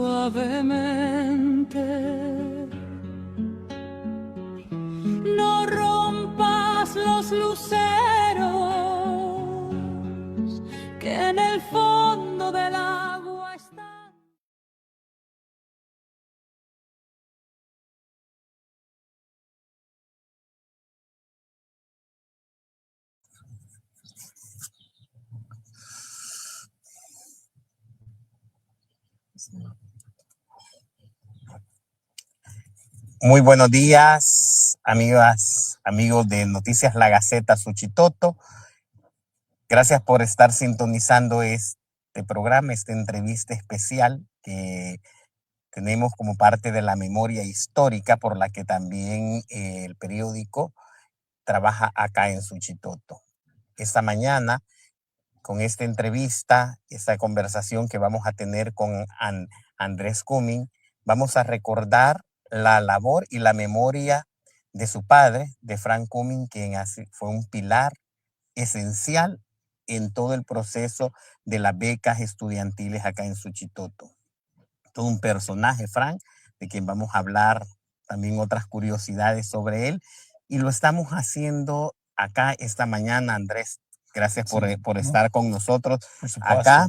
suavemente. No rompas los luceros que en el fondo del agua están. Muy buenos días, amigas, amigos de Noticias La Gaceta Suchitoto. Gracias por estar sintonizando este programa, esta entrevista especial que tenemos como parte de la memoria histórica por la que también el periódico trabaja acá en Suchitoto. Esta mañana, con esta entrevista, esta conversación que vamos a tener con Andrés Cumming, vamos a recordar la labor y la memoria de su padre, de Frank Cumming, quien fue un pilar esencial en todo el proceso de las becas estudiantiles acá en Suchitoto. Todo un personaje, Frank, de quien vamos a hablar también otras curiosidades sobre él. Y lo estamos haciendo acá esta mañana, Andrés. Gracias por estar con nosotros acá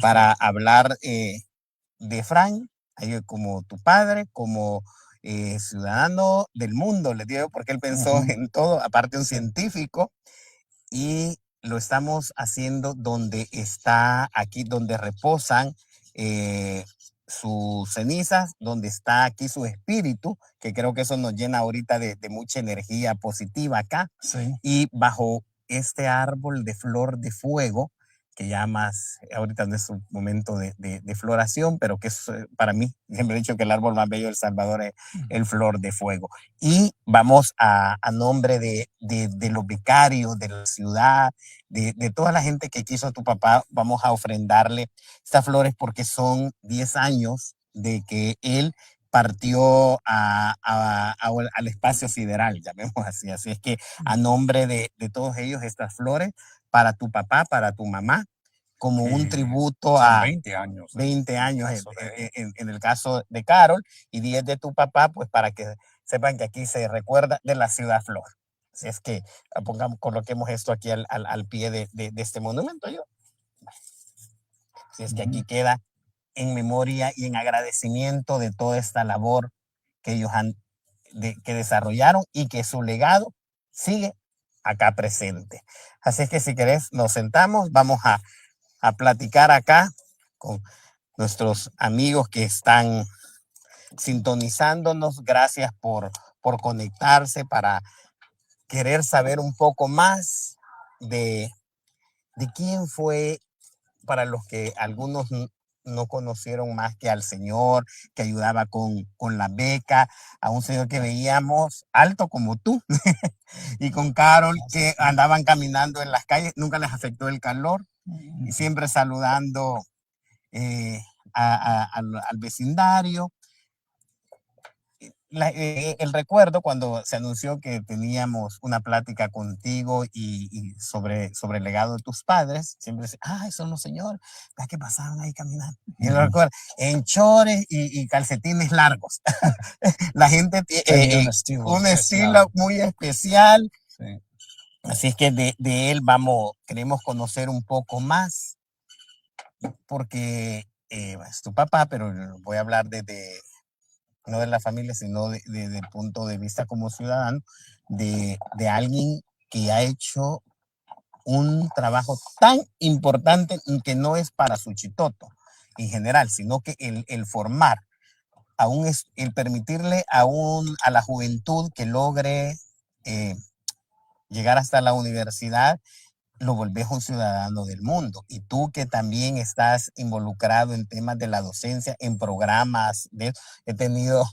para hablar de Frank, como tu padre, como ciudadano del mundo, le digo, porque él pensó en todo, aparte un científico, y lo estamos haciendo donde está, aquí donde reposan sus cenizas, donde está aquí su espíritu, que creo que eso nos llena ahorita de mucha energía positiva acá. Sí. Y bajo este árbol de flor de fuego, que ya más, ahorita no es un momento de floración, pero que es para mí, siempre he dicho que el árbol más bello de El Salvador es el flor de fuego. Y vamos a nombre de los becarios, de la ciudad, de toda la gente que quiso a tu papá, vamos a ofrendarle estas flores porque son 10 años de que él partió al espacio sideral, llamemos así. Así es que a nombre de todos ellos, estas flores para tu papá, para tu mamá, como un tributo a 20 años. 20 años en el caso de Carol, y 10 de tu papá, pues para que sepan que aquí se recuerda de la ciudad flor. Así es que coloquemos esto aquí al pie de este monumento. Así es que aquí queda en memoria y en agradecimiento de toda esta labor que ellos que desarrollaron y que su legado sigue acá presente. Así es que si querés nos sentamos, vamos a platicar acá con nuestros amigos que están sintonizándonos. Gracias por conectarse, para querer saber un poco más de quién fue, para los que algunos no conocieron más que al señor que ayudaba con la beca, a un señor que veíamos alto como tú y con Carol, que andaban caminando en las calles, nunca les afectó el calor y siempre saludando al vecindario. El recuerdo cuando se anunció que teníamos una plática contigo y sobre el legado de tus padres, siempre decía, ay, son los señores, ¿ves que pasaban ahí caminando? Y lo recuerdo, en chores y calcetines largos. La gente tiene un estilo muy especial. Sí. Así es que de él queremos conocer un poco más, porque es tu papá, pero voy a hablar no de la familia, sino desde el punto de vista como ciudadano, de alguien que ha hecho un trabajo tan importante que no es para Suchitoto en general, sino que el formar, el permitirle a la juventud que logre llegar hasta la universidad, lo volvés un ciudadano del mundo. Y tú que también estás involucrado en temas de la docencia, en programas, he tenido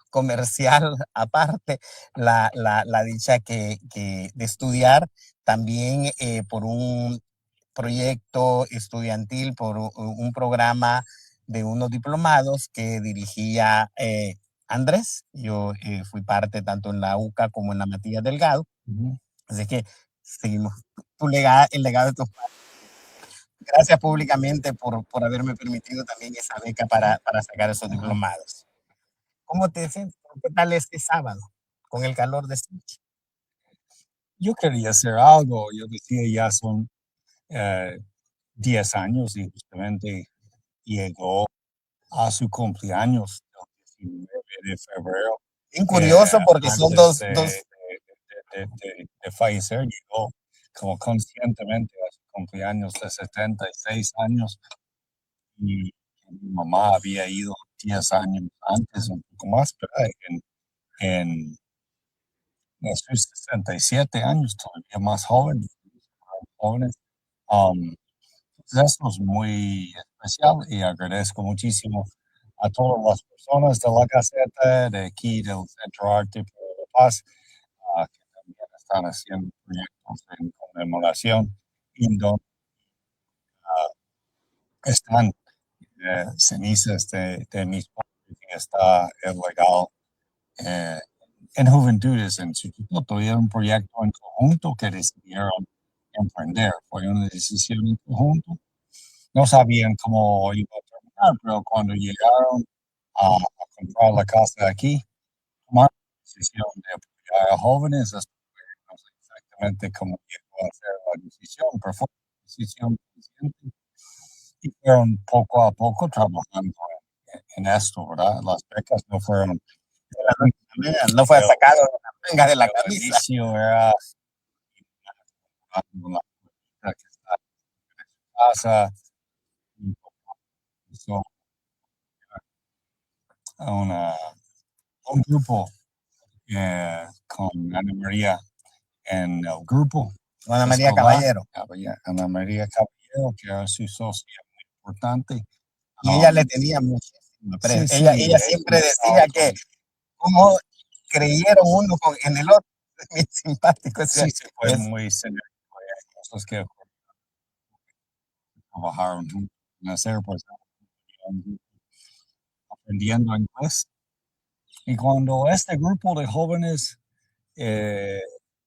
comercial aparte, la dicha de estudiar también por un proyecto estudiantil, por un programa de unos diplomados que dirigía Andrés. Yo fui parte tanto en la UCA como en la Matías Delgado. Así que seguimos el legado de tus padres. Gracias públicamente por haberme permitido también esa beca para sacar esos Ajá. diplomados. ¿Cómo te sientes? ¿Qué tal este sábado con el calor de Sochi? Yo quería hacer algo, yo decía ya son 10 años y justamente llegó a su cumpleaños el 19 de febrero. Bien curioso porque son Antes dos de fallecer, llegó como conscientemente a su cumpleaños de 76 años y mi mamá había ido 10 años antes, un poco más, ¿verdad? En sus 67 años, todavía más jóvenes. Um, entonces esto es muy especial y agradezco muchísimo a todas las personas de la Gaceta, de aquí del Centro Arte por la Paz, que también están haciendo proyectos en conmemoración y donde están cenizas de mis padres y está el legado eh, en Juventudes en Suchitoto. Era un proyecto en conjunto que decidieron emprender. Fue una decisión en conjunto. No sabían cómo iba a terminar, pero cuando llegaron a comprar la casa aquí, tomaron la decisión de apoyar a jóvenes. No sé exactamente cómo llegó a ser la decisión, pero fue una decisión consciente y fueron poco a poco trabajando en esto, ¿verdad? Las becas no fueron, no fue sacado de la manga de la el camisa. inicio era una que está en su casa, y empezó una, un grupo con Ana María en el grupo. Ana María escolar, Caballero. Ana María Caballero, que era su socia muy importante. Y ella le tenía muchísimo aprecio. Sí, Ella siempre decía que como creyeron uno en el otro. Es bien simpático. sí, se fue muy sinérgico. Hay cosas que trabajaron juntos en hacer, pues, aprendiendo inglés. Y cuando este grupo de jóvenes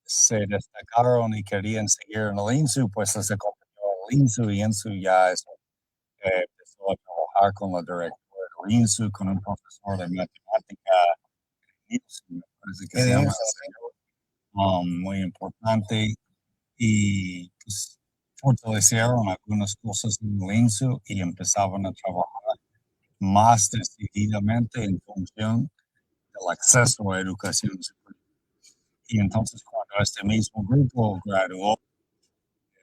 se destacaron y querían seguir en el INSU, pues se convirtió en el INSU y INSU ya empezó a trabajar con la directora del INSU, con un profesor de matemática, me parece que se llama, muy importante, y pues fortalecieron algunas cosas en el INSU y empezaban a trabajar más decididamente en función del acceso a educación superior. Y entonces cuando este mismo grupo graduó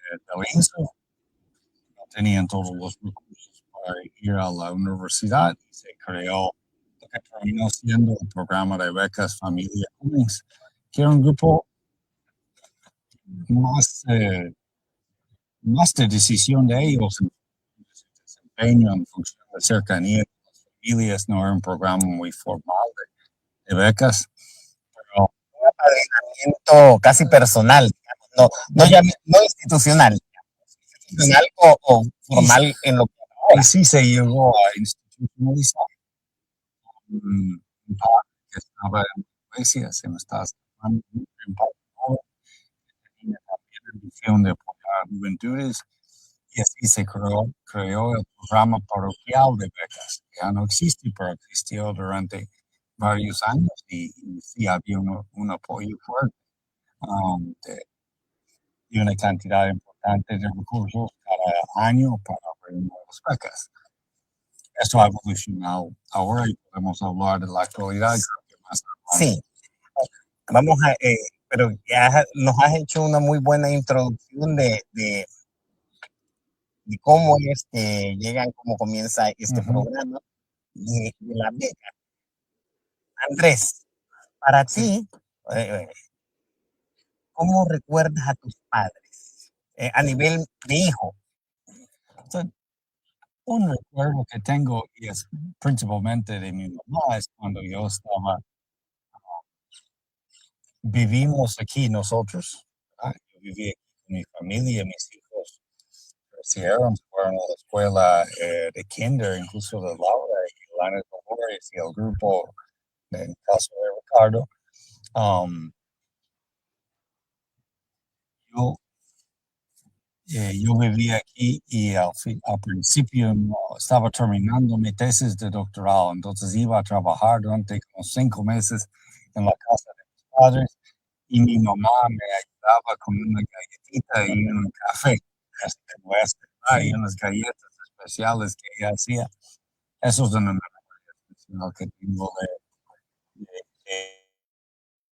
del INSU, no tenían todos los recursos para ir a la universidad y se creó lo que terminó siendo el programa de becas Familia Cummings, que era un grupo más, más de decisión de ellos, de su desempeño en función de cercanía con las familias, no era un programa muy formal de becas, pero un apadrinamiento casi personal, no, no institucional, institucional o formal en lo que y sí se llegó a institucionalizar. Un padre que estaba en la iglesia, se me está acercando, un padre joven, que tenía también la misión de apoyar a juventudes, y así se creó el programa parroquial de becas, que ya no existe, pero existió durante varios años y sí había un apoyo fuerte y una cantidad importante de recursos cada año para abrir nuevas becas. Esto ha evolucionado ahora y podemos hablar de la actualidad. Creo que más sí, vamos a, pero ya nos has hecho una muy buena introducción de cómo es que llegan, cómo comienza este programa de la beca. Andrés, para ti, eh, ¿cómo recuerdas a tus padres a nivel de hijo? Entonces, un recuerdo que tengo, y es principalmente de mi mamá, es cuando yo estaba, vivimos aquí nosotros, ¿verdad? Yo viví aquí con mi familia, mis hijos crecieron, fueron a la escuela de kinder, incluso de Laura y Lana Dolores y el grupo, en el caso de Ricardo. Yo yo vivía aquí y al principio no, estaba terminando mi tesis de doctorado, entonces iba a trabajar durante como 5 meses en la casa de mis padres y mi mamá me ayudaba con una galletita y un café, y unas galletas especiales que ella hacía. Eso es una memoria especial que tengo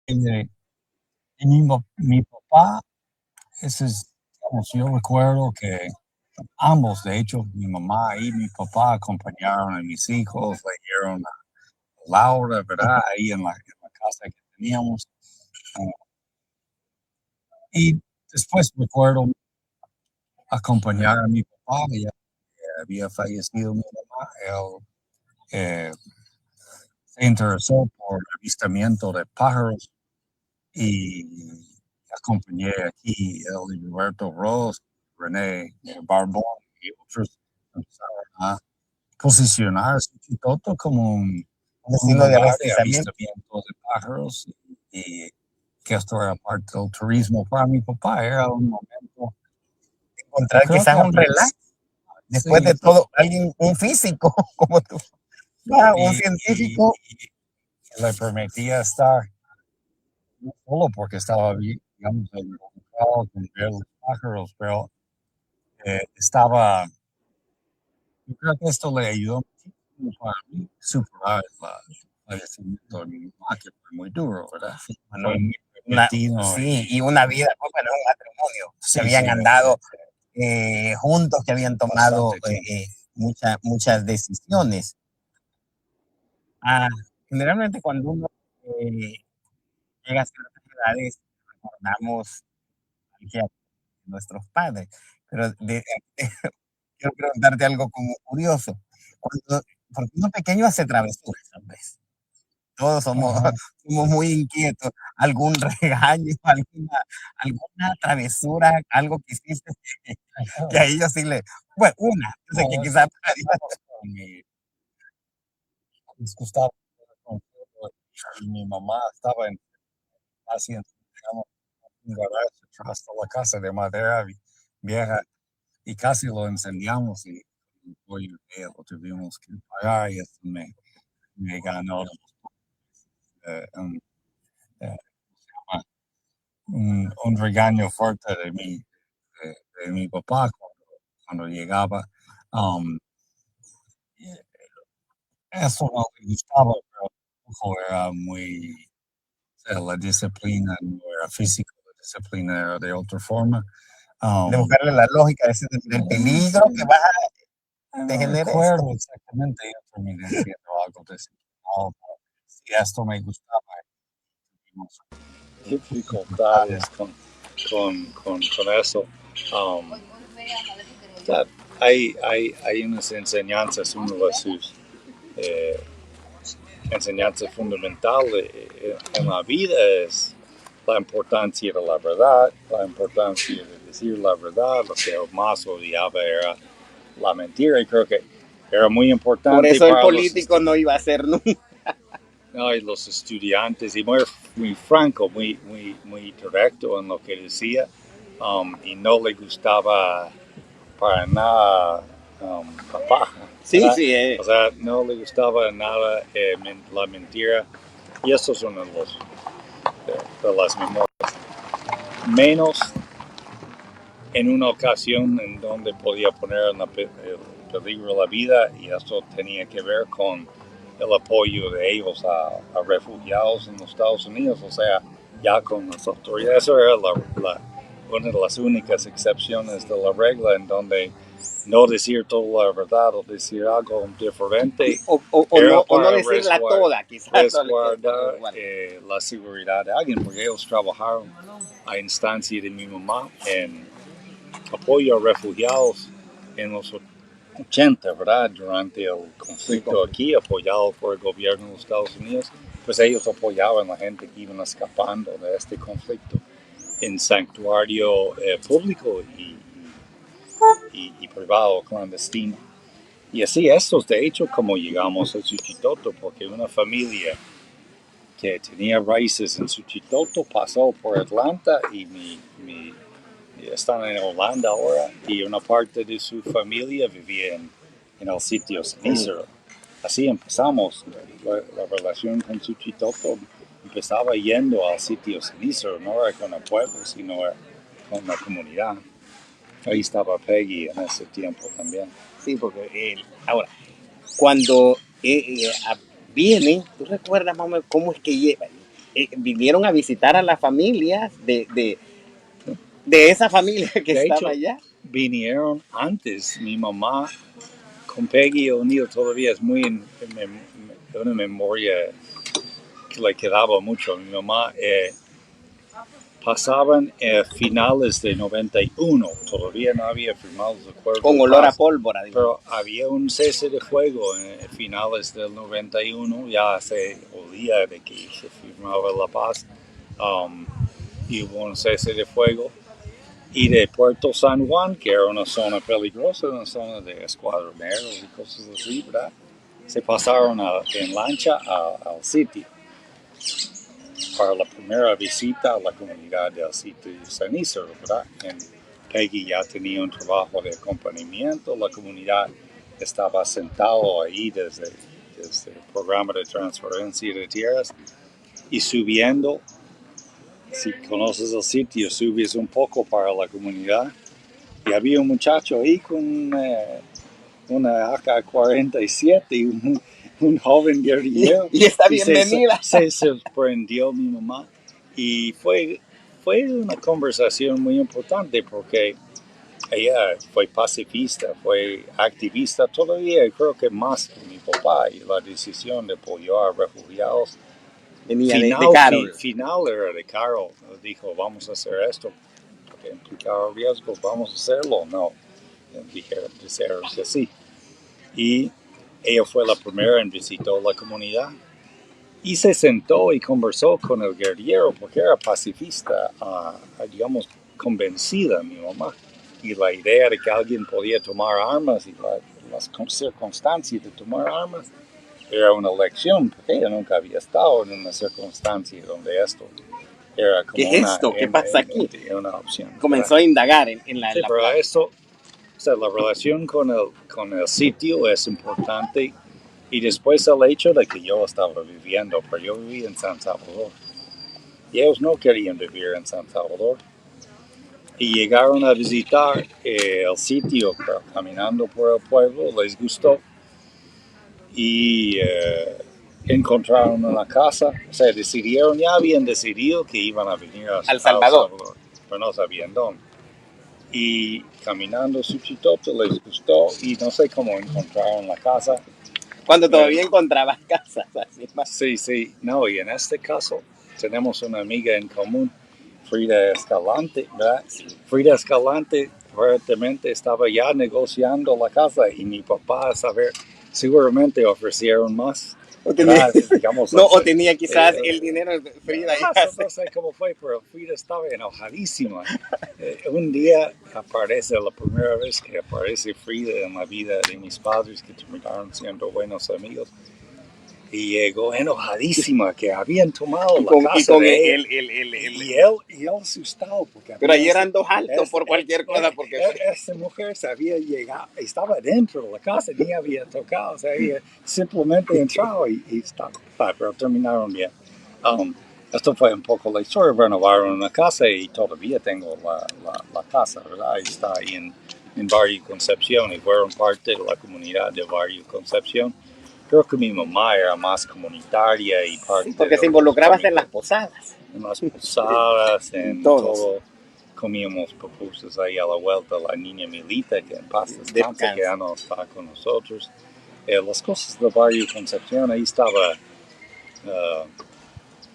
de mi papá. Ese es, digamos, yo recuerdo que ambos, de hecho, mi mamá y mi papá acompañaron a mis hijos, leyeron a Laura, ¿verdad? Ahí en la casa que teníamos. Y después recuerdo acompañar a mi papá, ya había fallecido mi mamá. Él se interesó por el avistamiento de pájaros y acompañé aquí a Roberto Ross, René Barbón y otros empezaron a posicionar Suchitoto como un Destino de lugar de avistamiento. avistamiento de pájaros y que esto era parte del turismo para mi papá. Era un momento, Encontrar creo quizás que un relax. Después sí, de todo, alguien, un físico como tú, un y científico. le permitía estar, no solo porque estaba, digamos, involucrado con ver los pájaros, pero estaba, yo creo que esto le ayudó muchísimo para mí superar el fallecimiento de mi mamá, que fue muy duro, ¿verdad? Bueno, Fue muy repentino sí, y una vida, pues, bueno, un matrimonio, que sí, habían sí, andado juntos, que habían tomado bastante tiempo. muchas decisiones. Ah, generalmente cuando uno llega a ciertas edades, recordamos a nuestros padres, pero quiero preguntarte algo como curioso. Cuando, porque uno pequeño hace travesuras, ¿sabes? Todos somos, Ajá. somos muy inquietos. Algún regaño, alguna travesura, algo que hiciste que a ellos sí le. Bueno, una, yo sé que No, quizás. mi disgustaba con todo, y mi mamá estaba casi en, digamos, un garaje atrás de la casa de madera vieja y casi lo incendiamos y el pollo lo tuvimos que pagar y eso me ganó un, eh, un regaño fuerte de mi papá cuando llegaba. Um, Eso no me gustaba, pero tampoco era muy, o sea, la disciplina no era física, la disciplina era de otra forma. De Um, buscarle la lógica, decir, del peligro que va te no genere esto. recuerdo exactamente, yo terminé siendo algo disciplinado, pero si esto me gustaba, tuvimos dificultades con eso. Um, hay unas enseñanzas, una de sus eh, enseñanzas fundamentales en la vida es la importancia de la verdad, la importancia de decir la verdad, lo que más odiaba era la mentira y creo que era muy importante. Por eso el para político no iba a ser nunca. no, y los estudiantes y muy franco, muy directo en lo que decía y no le gustaba para nada la paja. Sí, sí, O sea, no le gustaba nada la mentira y eso es uno de las memorias. Menos en una ocasión en donde podía poner en peligro la vida y eso tenía que ver con el apoyo de ellos a refugiados en los Estados Unidos, o sea, ya con las autoridades. Eso era una de las únicas excepciones de la regla en donde no decir toda la verdad o decir algo diferente o no decirla toda, quizás. resguardar la seguridad de alguien, porque ellos trabajaron a instancia de mi mamá en apoyo a refugiados en los 80, ¿verdad? Durante el conflicto aquí, apoyado por el gobierno de los Estados Unidos, pues ellos apoyaban a la gente que iban escapando de este conflicto en santuario público y privado clandestino. Y así estos, de hecho, como llegamos a Suchitoto, porque una familia que tenía raíces en Suchitoto pasó por Atlanta y mi están en Holanda ahora y una parte de su familia vivía en el sitio Cenicero. Así empezamos la relación con Suchitoto. Empezaba yendo al sitio Cenicero, no era con el pueblo, sino con la comunidad. Ahí estaba Peggy en ese tiempo también. Sí, porque ahora, cuando vienen, ¿tú recuerdas más o menos cómo es que llevan? Vinieron a visitar a las familias de esa familia que De estaba hecho, allá. vinieron antes. Mi mamá con Peggy O'Neill todavía es muy una memoria que le quedaba mucho. Mi mamá pasaban finales de 91, todavía no había firmado el acuerdo Con de olor a paz, pólvora, digamos. pero había un cese de fuego en finales del 91, ya se olía de que se firmaba la paz, y hubo un cese de fuego. Y de Puerto San Juan, que era una zona peligrosa, una zona de escuadroneros y cosas así, ¿verdad? Se pasaron en lancha al sitio para la primera visita a la comunidad del sitio de Cenicero, ¿verdad? Peggy ya tenía un trabajo de acompañamiento, la comunidad estaba sentado ahí desde el programa de transferencia de tierras y subiendo. Si conoces el sitio, subes un poco para la comunidad y había un muchacho ahí con una AK-47 y un joven guerrillero. Y está bienvenida. Se sorprendió mi mamá y fue una conversación muy importante porque ella fue pacifista, fue activista todavía, creo que más que mi papá, y la decisión de apoyar a refugiados Venía de Carol. final era de Carol. Dijo, vamos a hacer esto porque implicaba riesgos, vamos a hacerlo. No, dijeron que sí. Y ella fue la primera en visitó la comunidad y se sentó y conversó con el guerrillero porque era pacifista, digamos, convencida mi mamá. Y la idea de que alguien podía tomar armas y las circunstancias de tomar armas era una lección, porque ella nunca había estado en una circunstancia donde esto era como ¿Qué es esto? ¿Qué pasa aquí? Una opción. Comenzó a indagar en la, sí, la pero plaza. eso, o sea, la relación con el sitio es importante y después el hecho de que yo estaba viviendo, pero yo vivía en San Salvador y ellos no querían vivir en San Salvador y llegaron a visitar el sitio caminando por el pueblo, les gustó y encontraron una casa, o sea, ya habían decidido que iban a venir a El Salvador, pero no sabían dónde. Y caminando Suchitoto les gustó y no sé cómo encontraron la casa. Cuando todavía encontrabas casas así más. Sí, no, y en este caso tenemos una amiga en común, Frida Escalante, ¿verdad? Frida Escalante fuertemente estaba ya negociando la casa y mi papá, a saber, seguramente ofrecieron más. O tenía, digamos, no, o tenía quizás el dinero de Frida. No sé cómo fue, pero Frida estaba enojadísima. Un día aparece, la primera vez que aparece Frida en la vida de mis padres, que terminaron siendo buenos amigos, y llegó enojadísima que habían tomado la casa con de él. Y él asustado. Porque pero ahí eran dos altos por cualquier cosa. Porque esa mujer se había llegado, estaba dentro de la casa, ni había tocado, se había simplemente entrado y estaba, pero terminaron bien. Esto fue un poco la historia, renovaron una casa y todavía tengo la casa, ¿verdad? Está ahí en Barrio Concepción y fueron parte de la comunidad de Barrio Concepción. Creo que mi mamá era más comunitaria y parte. Sí, porque se involucraba en las posadas. En las posadas, en todo. Comíamos pupusas ahí a la vuelta. La niña Milita, que en paz descanse, que ya no está con nosotros. Las cosas del Barrio Concepción, ahí estaba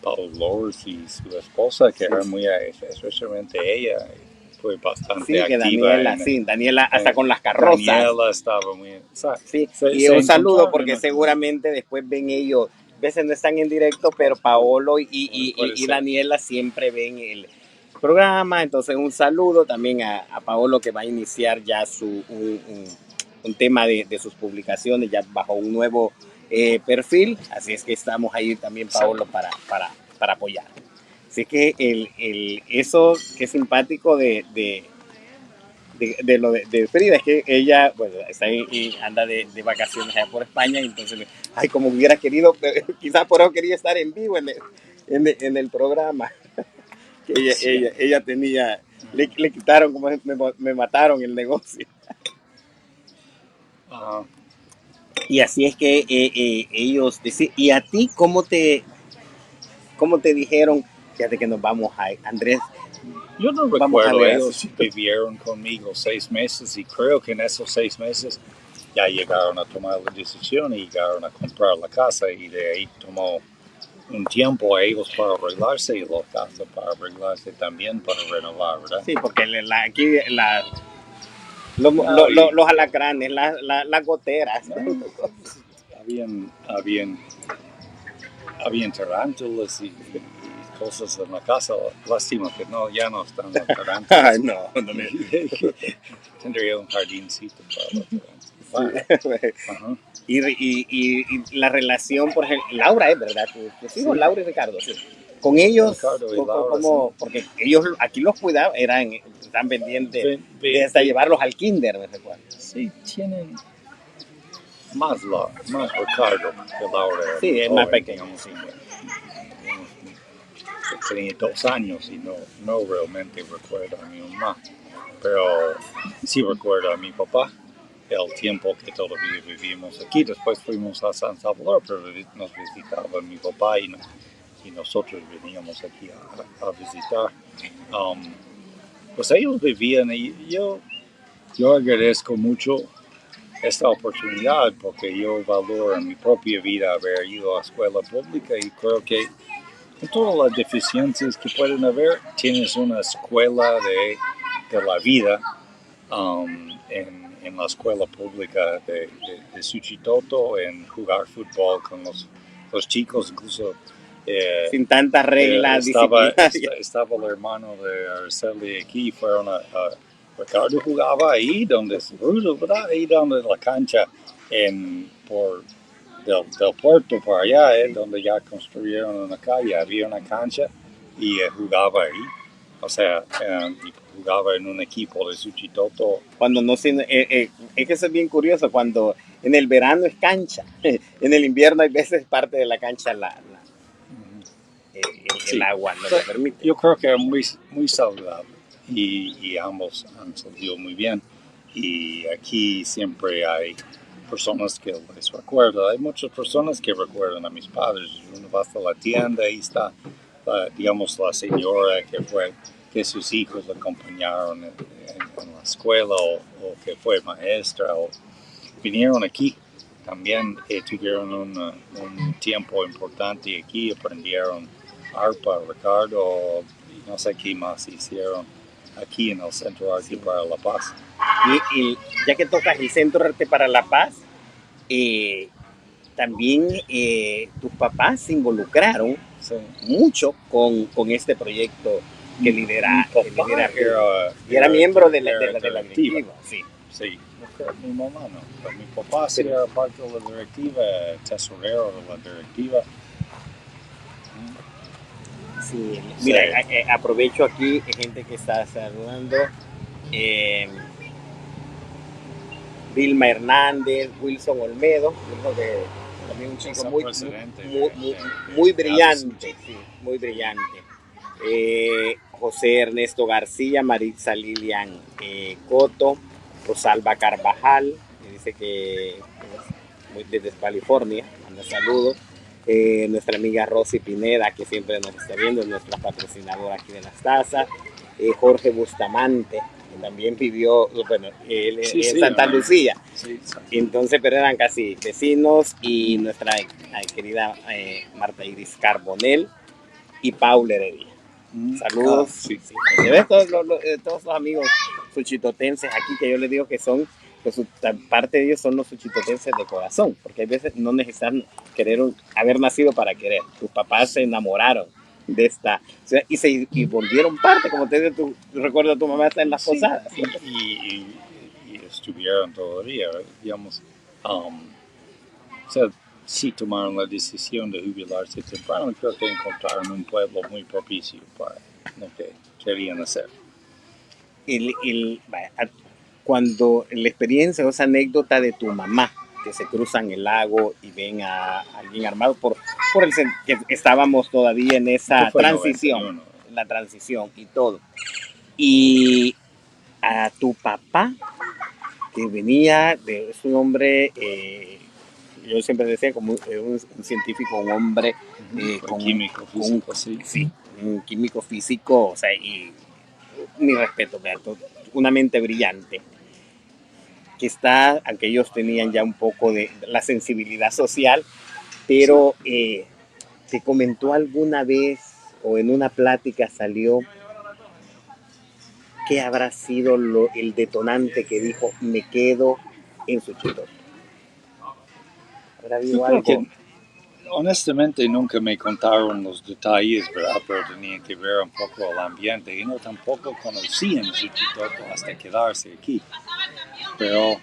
Paul Lourdes y su esposa, que era muy, especialmente ella, fue bastante activa. Daniela hasta con las carrozas. Daniela estaba muy... Sí, y un saludo porque seguramente después ven ellos, a veces no están en directo, pero Paolo y Daniela siempre ven el programa, entonces un saludo también a Paolo, que va a iniciar ya un tema de sus publicaciones ya bajo un nuevo perfil, así es que estamos ahí también, Paolo, para apoyar. Así que eso que es simpático de lo de Frida es que ella, bueno, está ahí y anda de vacaciones allá por España, y entonces, ay, como hubiera querido, quizás por eso quería estar en vivo en el programa. Que ella tenía, le quitaron, como me mataron el negocio. Ajá. Y así es que ellos decían, ¿y a ti cómo te dijeron? Fíjate que nos vamos a Andrés. Yo no Vamos a recuerdo, ver, ellos vivieron conmigo 6 meses y creo que en esos 6 meses ya llegaron a tomar la decisión y llegaron a comprar la casa y de ahí tomó un tiempo a ellos para arreglarse y la casa para arreglarse también para renovar, ¿verdad? Sí, porque aquí los alacranes, las goteras. No, habían tarántulas y cosas en la casa. Lástima que ya no están las tarántulas. Ay, no. Tendría un jardincito para las tarántulas. Ajá. Y la relación, por ejemplo, Laura es verdad, tus hijos, Laura y Ricardo, sí. Con ellos, Ricardo y Laura, sí. porque ellos aquí los cuidaban, están pendientes de hasta llevarlos al kinder, me recuerdo. Sí, tienen más Ricardo que Laura. Sí, es más pequeño. Digamos, sí. Tenía 2 años y no realmente recuerdo a mi mamá, pero sí recuerdo a mi papá. El tiempo que todavía vivimos aquí, después fuimos a San Salvador, pero nos visitaba mi papá y nosotros veníamos aquí a visitar. Pues ellos vivían y yo agradezco mucho esta oportunidad porque yo valoro en mi propia vida haber ido a escuela pública y creo que con todas las deficiencias que pueden haber, tienes una escuela de la vida en la escuela pública de Suchitoto, en jugar fútbol con los chicos, incluso sin tantas reglas. Estaba el hermano de Araceli aquí, fueron Ricardo jugaba ahí donde ¿verdad? Ahí donde la cancha del puerto para allá, donde ya construyeron una calle, había una cancha y jugaba ahí. O sea, jugaba en un equipo de Suchitoto. Cuando no, es que eso es bien curioso, cuando en el verano es cancha, en el invierno hay veces parte de la cancha el agua no lo permite. Yo creo que era muy, muy saludable y ambos han salido muy bien. Y aquí siempre hay personas que les recuerdan. Hay muchas personas que recuerdan a mis padres. Uno va hasta la tienda y está, digamos, la señora que sus hijos le acompañaron en la escuela o que fue maestra o vinieron aquí. También tuvieron un tiempo importante aquí, aprendieron arpa, Ricardo, no sé qué más hicieron aquí en el Centro de Arte para la Paz. Y ya que tocas el Centro de Arte para la Paz, también tus papás se involucraron mucho con este proyecto que lidera. Era miembro de la directiva. Sí. Mi mamá no, pero mi papá sí era parte de la directiva, tesorero de la directiva. Sí, mira, aprovecho aquí, gente que está saludando. Vilma Hernández, Wilson Olmedo, también un chico muy brillante, sí, muy brillante. José Ernesto García, Maritza Lilian Coto, Rosalba Carvajal, que dice que desde California, manda saludos. Nuestra amiga Rosy Pineda, que siempre nos está viendo, es nuestra patrocinadora aquí de las tazas. Jorge Bustamante, que también vivió, bueno, él en Santa Lucía. Sí. Entonces, pero eran casi vecinos. Y nuestra querida Marta Iris Carbonell y Paula Heredia. Saludos. Sí. ¿Ves? Todos los amigos suchitotenses aquí, que yo les digo que son, pues parte de ellos son los suchitotenses de corazón, porque a veces no necesitan haber nacido para querer. Tus papás se enamoraron de esta, o sea, y volvieron parte, como te digo, recuerdo a tu mamá está en las posadas. Y estuvieron todavía, digamos, o sea, sí tomaron la decisión de jubilarse temprano. Creo que encontraron un pueblo muy propicio para lo que querían hacer. Cuando la experiencia o esa anécdota de tu mamá, que se cruzan el lago y ven a alguien armado por que estábamos todavía en esa transición, 91. la transición y todo. Y a tu papá, que venía es un hombre, yo siempre decía como un científico, un hombre con químico físico, sí, un químico físico, o sea, y mi respeto, una mente brillante, que está, aunque ellos tenían ya un poco de la sensibilidad social, pero te comentó alguna vez o en una plática salió qué habrá sido el detonante que dijo me quedo en Suchitoto. ¿Habrá habido algo? Que, honestamente nunca me contaron los detalles, ¿verdad? Pero tenía que ver un poco el ambiente y no tampoco conocían Suchitoto hasta quedarse aquí. Pero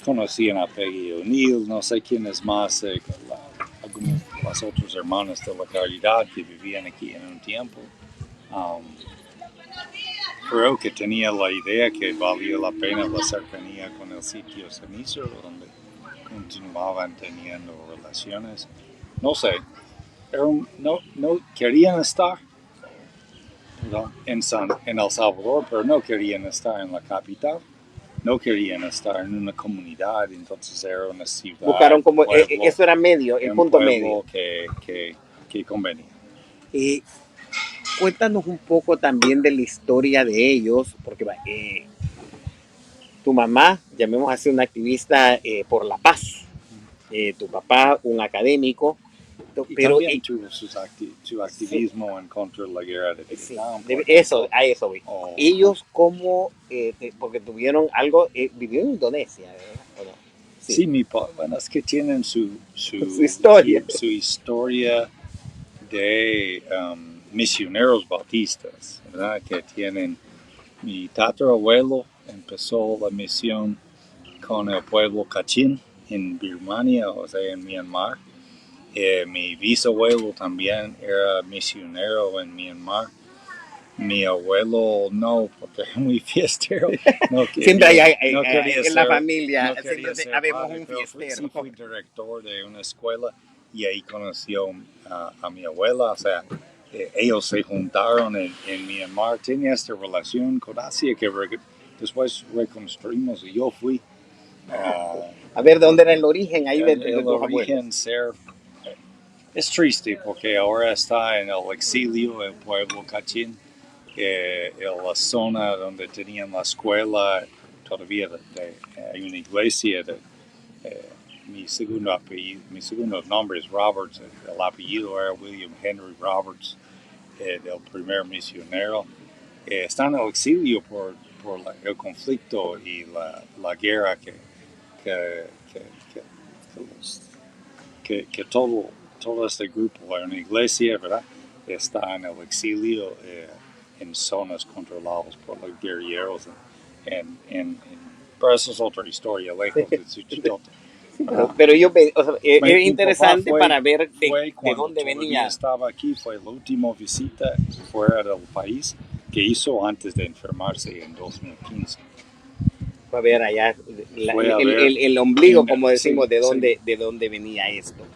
conocían a Peggy O'Neill, no sé quiénes más, algunos de los otros hermanos de la caridad que vivían aquí en un tiempo. Creo que tenía la idea que valía la pena la cercanía con el sitio Cenicero, donde continuaban teniendo relaciones. No sé, no querían estar en El Salvador, pero no querían estar en la capital. No querían estar en una comunidad, entonces era una ciudad. Buscaron como, pueblo, eso era medio, el punto medio. Que convenía. Cuéntanos un poco también de la historia de ellos, porque tu mamá, llamemos así, una activista por la paz, tu papá, un académico, y pero también tuvo su activismo en contra de la guerra de Vietnam. Sí, eso, a eso voy. Ellos como, porque tuvieron algo, vivieron en Indonesia, ¿o no? Sí, bueno, es que tienen su historia. Su historia de misioneros bautistas, ¿verdad? Que tienen, mi tatarabuelo empezó la misión con el pueblo Kachin en Birmania, o sea, en Myanmar. Mi bisabuelo también era misionero en Myanmar. Mi abuelo no, porque es muy fiestero. No siempre hay en la familia, siempre habemos un fiestero. Sí, fui director de una escuela y ahí conoció a mi abuela. O sea, ellos se juntaron en Myanmar. Tenía esta relación con Asia que después reconstruimos y yo fui. A ver, ¿de dónde era el origen ahí de el origen ser... Es triste porque ahora está en el exilio el pueblo Kachin, en la zona donde tenían la escuela, todavía hay una iglesia. Mi segundo nombre es Roberts, el apellido era William Henry Roberts, del primer misionero. Está en el exilio por el conflicto y la guerra que todo este grupo era una iglesia, ¿verdad? Está en el exilio en zonas controladas por los guerrilleros. Pero eso es otra historia, lejos de Suchitoto. Pero yo, o sea, es interesante para ver de dónde venía. Estaba aquí, fue la última visita fuera del país que hizo antes de enfermarse en 2015. Fue a ver allá el ombligo, como decimos, sí, de dónde venía esto.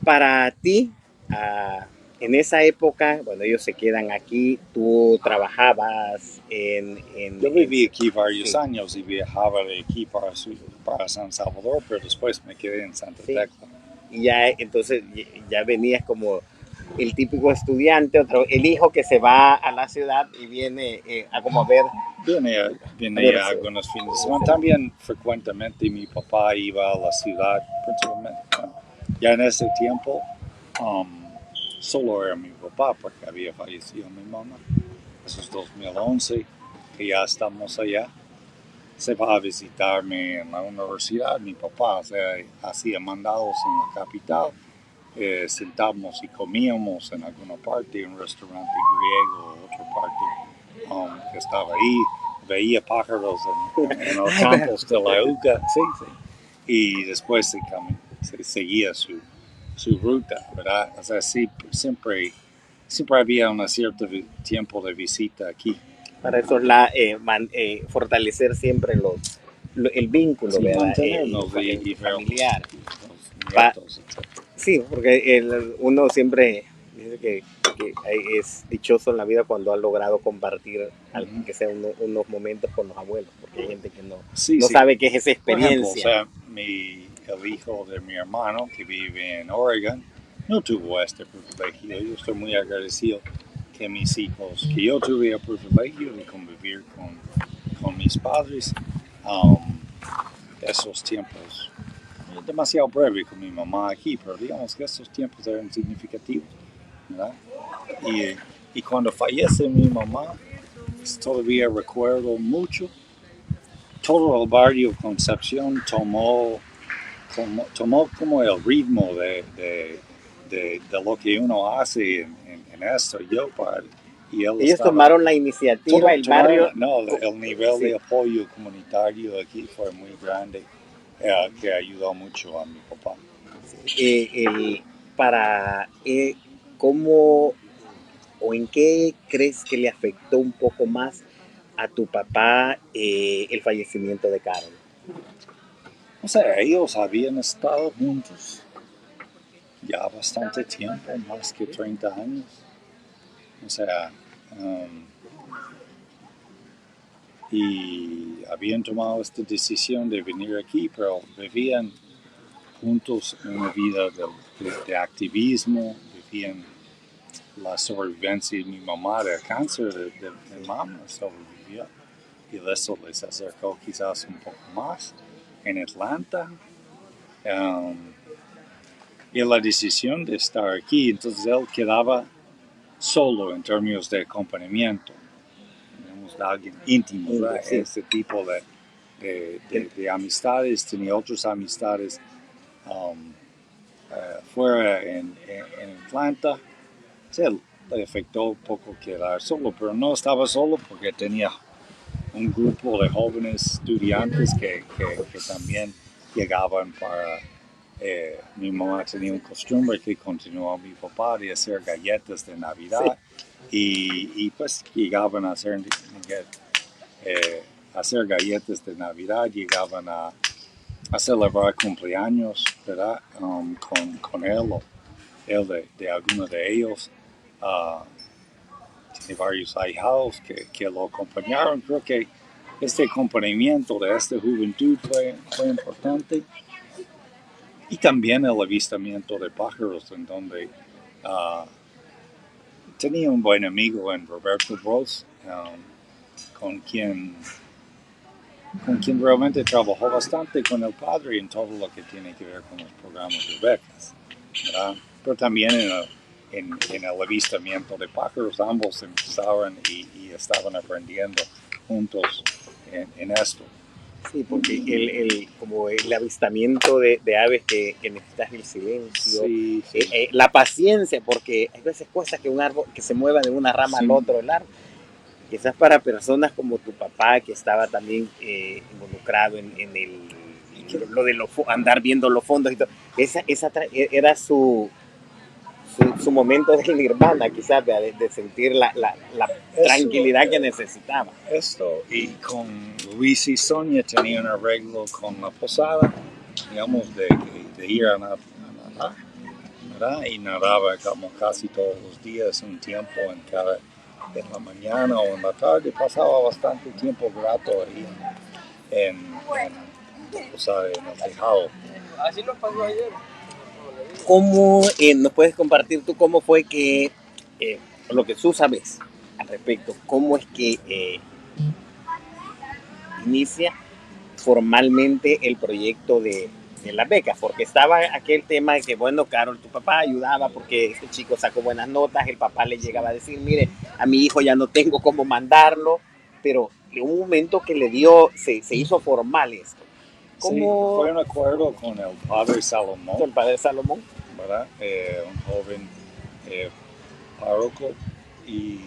Para ti, en esa época, bueno, ellos se quedan aquí, tú trabajas Yo viví aquí varios años y viajaba de aquí para San Salvador, pero después me quedé en Santa Tecla. Y ya, entonces, ya venías como el típico estudiante, el hijo que se va a la ciudad y viene a como ver. Viene a algunos fines de semana. También frecuentemente mi papá iba a la ciudad, principalmente. Ya en ese tiempo solo era mi papá porque había fallecido mi mamá. Eso es 2011, que ya estamos allá. Se va a visitarme en la universidad, mi papá, o sea, hacía mandados en la capital. Sentamos y comíamos en alguna parte, en un restaurante griego, otra parte que estaba ahí. Veía pájaros en los campos de la Uca. Sí. y después se seguía su ruta, ¿verdad? O sea, sí, siempre había un cierto tiempo de visita aquí. Para eso fortalecer siempre el vínculo, Sí, ¿verdad? mantenernos y Familiar. los nietos, etc. Sí, porque uno siempre dice que es dichoso en la vida cuando ha logrado compartir, que sea unos momentos con los abuelos, porque hay gente que no sabe qué es esa experiencia. Por ejemplo, o sea, el hijo de mi hermano que vive en Oregon no tuvo este privilegio. Yo estoy muy agradecido que mis hijos, que yo tuve el privilegio de convivir con mis padres, esos tiempos demasiado breve con mi mamá aquí, pero digamos que esos tiempos eran significativos, ¿verdad? Y cuando fallece mi mamá, todavía recuerdo mucho, todo el barrio Concepción tomó como el ritmo de lo que uno hace en esto. Ellos tomaron la iniciativa, el barrio. El nivel de apoyo comunitario aquí fue muy grande, que ayudó mucho a mi papá. ¿Cómo o en qué crees que le afectó un poco más a tu papá el fallecimiento de Carol? O sea, ellos habían estado juntos ya bastante tiempo, más que 30 años. O sea, y habían tomado esta decisión de venir aquí, pero vivían juntos en una vida de activismo, vivían la sobrevivencia de mi mamá del cáncer de mama, sobrevivió, y eso les acercó quizás un poco más en Atlanta. Y la decisión de estar aquí, entonces él quedaba solo en términos de acompañamiento, digamos, de alguien íntimo, ¿verdad? Sí. Ese tipo de amistades, tenía otras amistades fuera en Atlanta. Sí, le afectó un poco quedar solo, pero no estaba solo porque tenía un grupo de jóvenes estudiantes que también llegaban para... mi mamá tenía un costumbre que continuó mi papá de hacer galletas de Navidad, sí. y pues llegaban a hacer galletas de Navidad, llegaban a celebrar cumpleaños, ¿verdad? Con él o él de alguno de ellos. Tiene varios ahijados que lo acompañaron. Creo que este acompañamiento de esta juventud fue importante. Y también el avistamiento de pájaros, en donde tenía un buen amigo en Roberto Bros, con quien realmente trabajó bastante con el padre en todo lo que tiene que ver con los programas de becas, ¿verdad? Pero también en el avistamiento de pájaros, ambos empezaron y estaban aprendiendo juntos en esto. Sí, porque como el avistamiento de aves que necesitas el silencio, sí. La paciencia, porque hay veces cuesta que un árbol que se mueva de una rama al otro el árbol. Quizás para personas como tu papá, que estaba también involucrado en lo de andar viendo los fondos y todo, esa era su momento de nirvana, quizás, de sentir la tranquilidad que necesitaba. Esto, y con Luis y Sonia tenía un arreglo con la posada, digamos, de ir a nadar, ¿verdad? Y nadaba como casi todos los días, un tiempo en la mañana o en la tarde. Pasaba bastante tiempo grato ahí en la posada, en el tejado. Así nos pasó ayer. ¿Cómo nos puedes compartir tú cómo fue que, lo que tú sabes al respecto, cómo es que inicia formalmente el proyecto de las becas? Porque estaba aquel tema de que, bueno, Carol, tu papá ayudaba porque este chico sacó buenas notas, el papá le llegaba a decir, mire, a mi hijo ya no tengo cómo mandarlo, pero en un momento que le dio, se hizo formal esto. ¿Cómo? Sí, fue un acuerdo con el padre Salomón. ¿Con el padre Salomón? ¿Verdad? Un joven párroco, y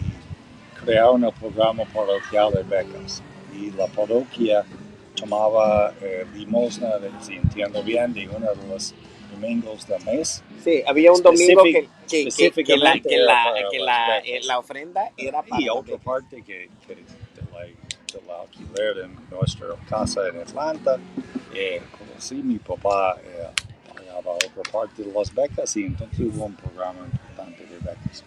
crearon el programa parroquial de becas. Y la parroquia tomaba limosna, si entiendo bien, de uno de los domingos del mes. Sí, había un domingo Específicamente la ofrenda era para y las otra becas. parte que de la alquiler en nuestra casa en Atlanta, conocí mi papá pagaba otra parte de las becas y entonces hubo un programa importante de becas.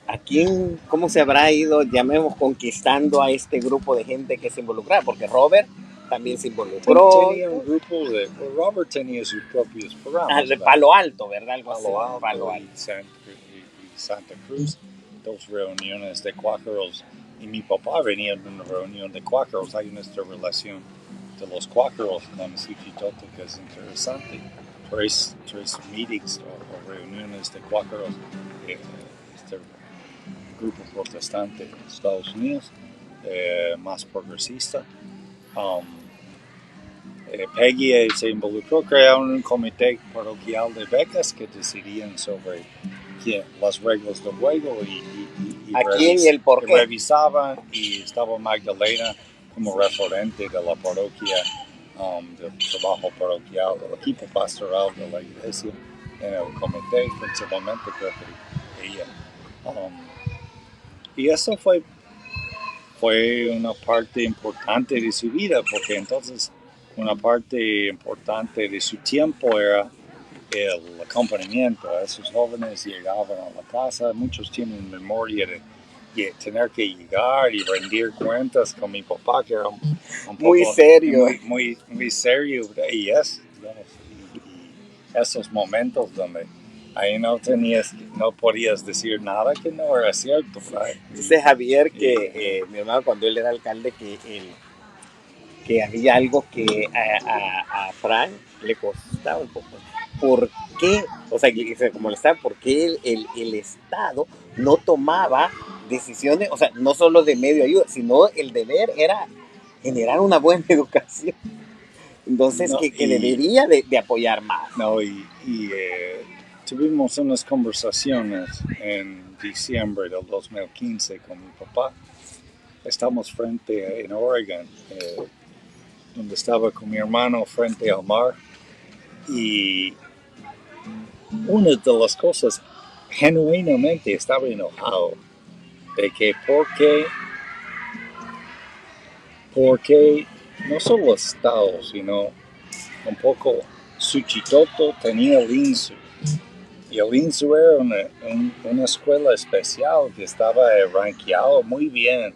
¿A quién, cómo se habrá ido, llamemos, conquistando a este grupo de gente que se involucraba? Porque Robert también se involucró. Tenía un grupo de... Robert tenía sus propios programas. De Palo Alto, ¿verdad? Algo así. Palo Alto y Santa Cruz, dos reuniones de cuáqueros. Y mi papá venía de una reunión de cuáqueros. Hay nuestra relación de los cuáqueros con Suchitoto que es interesante. Tres meetings o reuniones de cuáqueros. Este grupo protestante en Estados Unidos, más progresista. Peggy se involucró, crearon un comité parroquial de becas que decidían sobre las reglas del juego y ¿A quién y el por qué? Revisaban, y estaba Magdalena como referente de la parroquia, del trabajo parroquial, del equipo pastoral de la iglesia en el comité, principalmente creo que ella. Y eso fue una parte importante de su vida, porque entonces una parte importante de su tiempo era el acompañamiento. Esos jóvenes llegaban a la casa, muchos tienen memoria de tener que llegar y rendir cuentas con mi papá, que era un poco muy serio. Muy serio. Y esos momentos donde ahí no podías decir nada que no era cierto. Dice Javier que mi hermano, cuando él era alcalde, que había algo que a Frank le costaba un poco. ¿Por qué? O sea, como le estaba, ¿por qué el Estado no tomaba decisiones? O sea, no solo de medio ayuda, sino el deber era generar una buena educación. Entonces, que debería de apoyar más. No, tuvimos unas conversaciones en diciembre del 2015 con mi papá. Estamos en Oregon, donde estaba con mi hermano frente al mar. Y una de las cosas, genuinamente estaba enojado de que por qué no solo Estado, sino un poco Suchitoto tenía el INSU. Y el INSU era una escuela especial que estaba rankeado muy bien,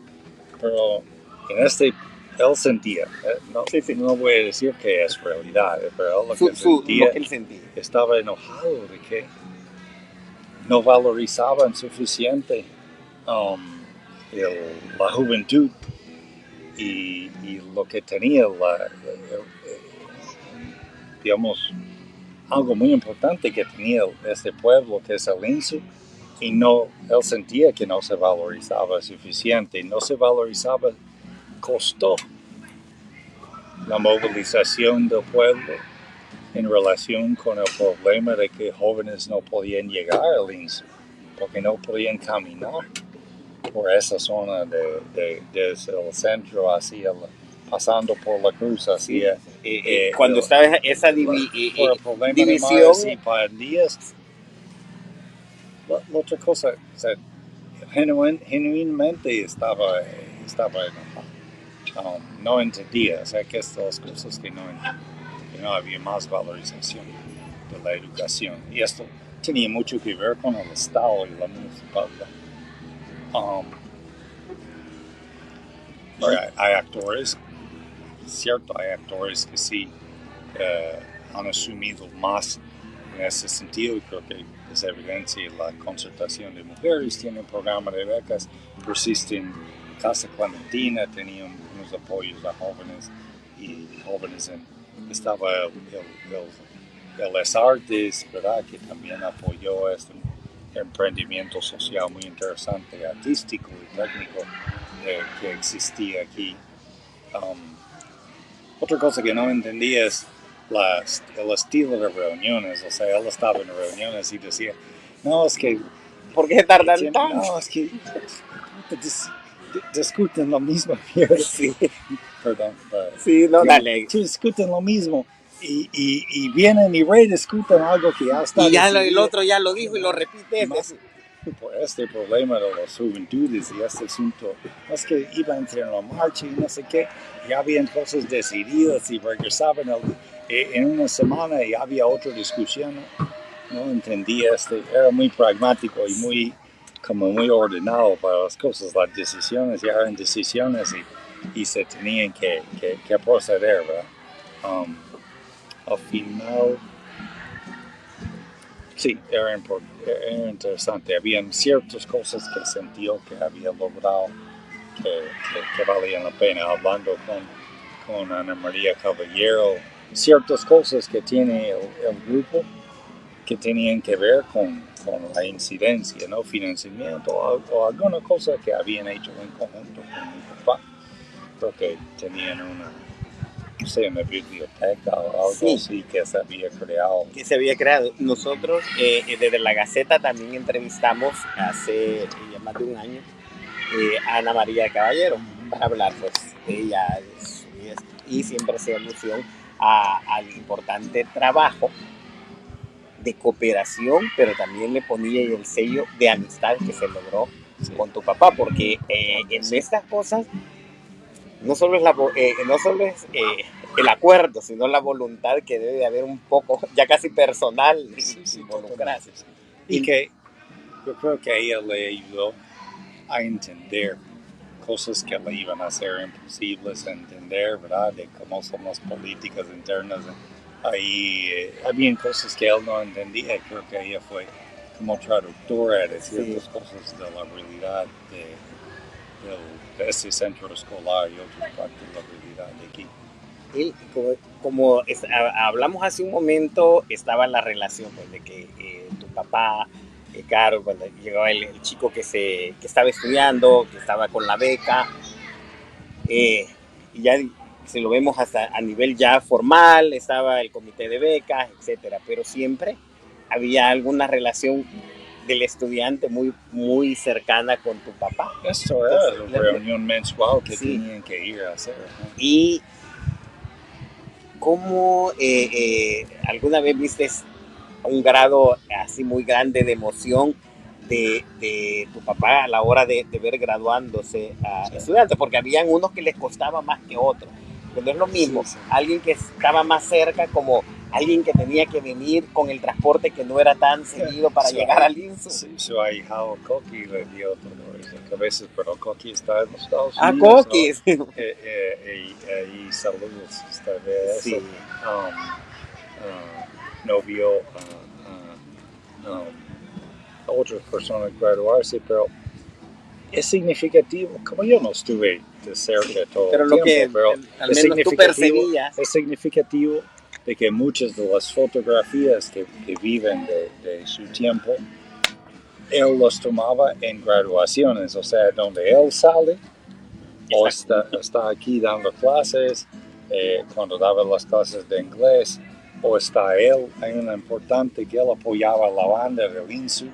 pero él sentía, no voy a decir que es realidad, pero lo que él sentía, estaba enojado de que no valorizaban suficiente la juventud y lo que tenía digamos, algo muy importante que tenía este pueblo, que es el INSU, y él sentía que no se valorizaba suficiente, no se valorizaba, costó la movilización del pueblo en relación con el problema de que jóvenes no podían llegar al INSU, porque no podían caminar por esa zona desde el centro hacia pasando por la cruz hacia... cuando estaba esa división... Y pandillas. La otra cosa, o sea, genuinamente estaba enojado. No entendía, o sea, que estas cosas que no había más valorización de la educación. Y esto tenía mucho que ver con el Estado y la municipalidad. Hay actores, cierto, hay actores que sí han asumido más en ese sentido, y creo que es evidencia. La concertación de mujeres tiene un programa de becas, persiste en Casa Clementina, tenía unos apoyos a jóvenes, y jóvenes estaba el Les Artes, ¿verdad?, que también apoyó este emprendimiento social muy interesante, artístico y técnico que existía aquí. Otra cosa que no entendía es el estilo de reuniones. O sea, él estaba en reuniones y decía, no, es que... ¿Por qué tardan tanto? No, es que discuten lo mismo. Sí, Perdón. sí, no, dale. Discuten lo mismo y vienen y rediscuten algo que ya está Y ya el decidido. otro ya lo dijo y lo repite. Más por este problema de las juventudes y este asunto, más que iban entre la marcha y no sé qué, ya habían cosas decididas y regresaban en una semana y había otra discusión. No entendía, era muy pragmático y muy ordenado para las cosas. Las decisiones ya eran decisiones y se tenían que proceder, ¿verdad? Al final, sí, era interesante. Habían ciertas cosas que sentió que había logrado que valían la pena. Hablando con Ana María Caballero, ciertas cosas que tiene el grupo que tenían que ver con la incidencia, ¿no? Financiamiento o alguna cosa que habían hecho en conjunto con mi papá. Creo que tenían una biblioteca o algo así que se había creado. Que se había creado. Nosotros desde la Gaceta también entrevistamos hace ya más de un año a Ana María Caballero para hablar pues de ella y siempre hacía alusión al importante trabajo de cooperación, pero también le ponía el sello de amistad que se logró con tu papá, porque en estas cosas no solo es el acuerdo, sino la voluntad que debe de haber un poco, ya casi personal, involucrarse. Y que yo creo que ella le ayudó a entender cosas que le iban a ser imposibles a entender, ¿verdad? De cómo son las políticas internas. Ahí habían cosas que él no entendía. Creo que ella fue como traductora de ciertas cosas de la realidad de ese centro escolar y otras partes de la realidad de aquí. Y como hablamos hace un momento, estaba la relación pues, de que tu papá, Caro, cuando llegaba el chico que estaba estudiando, que estaba con la beca, y ya si lo vemos hasta a nivel ya formal, estaba el comité de becas, etcétera, pero siempre había alguna relación del estudiante muy, muy cercana con tu papá. Esto era la reunión mensual que tenían que ir a hacer, ¿no? Y ¿cómo alguna vez viste un grado así muy grande de emoción de tu papá a la hora de ver graduándose a estudiantes? Porque habían unos que les costaba más que otros. Pero no es lo mismo, alguien que estaba más cerca como alguien que tenía que venir con el transporte que no era tan seguido para llegar al INSU. Sí, su ahijado Coqui le dio todo eso, que a veces, pero Coqui está en los Estados Unidos. Ah, Coqui. ¿No? Y saludos, esta vez. Sí. No vio a otras personas graduarse, pero es significativo, como yo no estuve de cerca todo pero el lo tiempo, pero al menos tú percibías. Es significativo de que muchas de las fotografías que viven de su tiempo, él los tomaba en graduaciones, o sea, donde él sale, o está aquí dando clases, cuando daba las clases de inglés, o está él, hay una importante que él apoyaba la banda del INSU,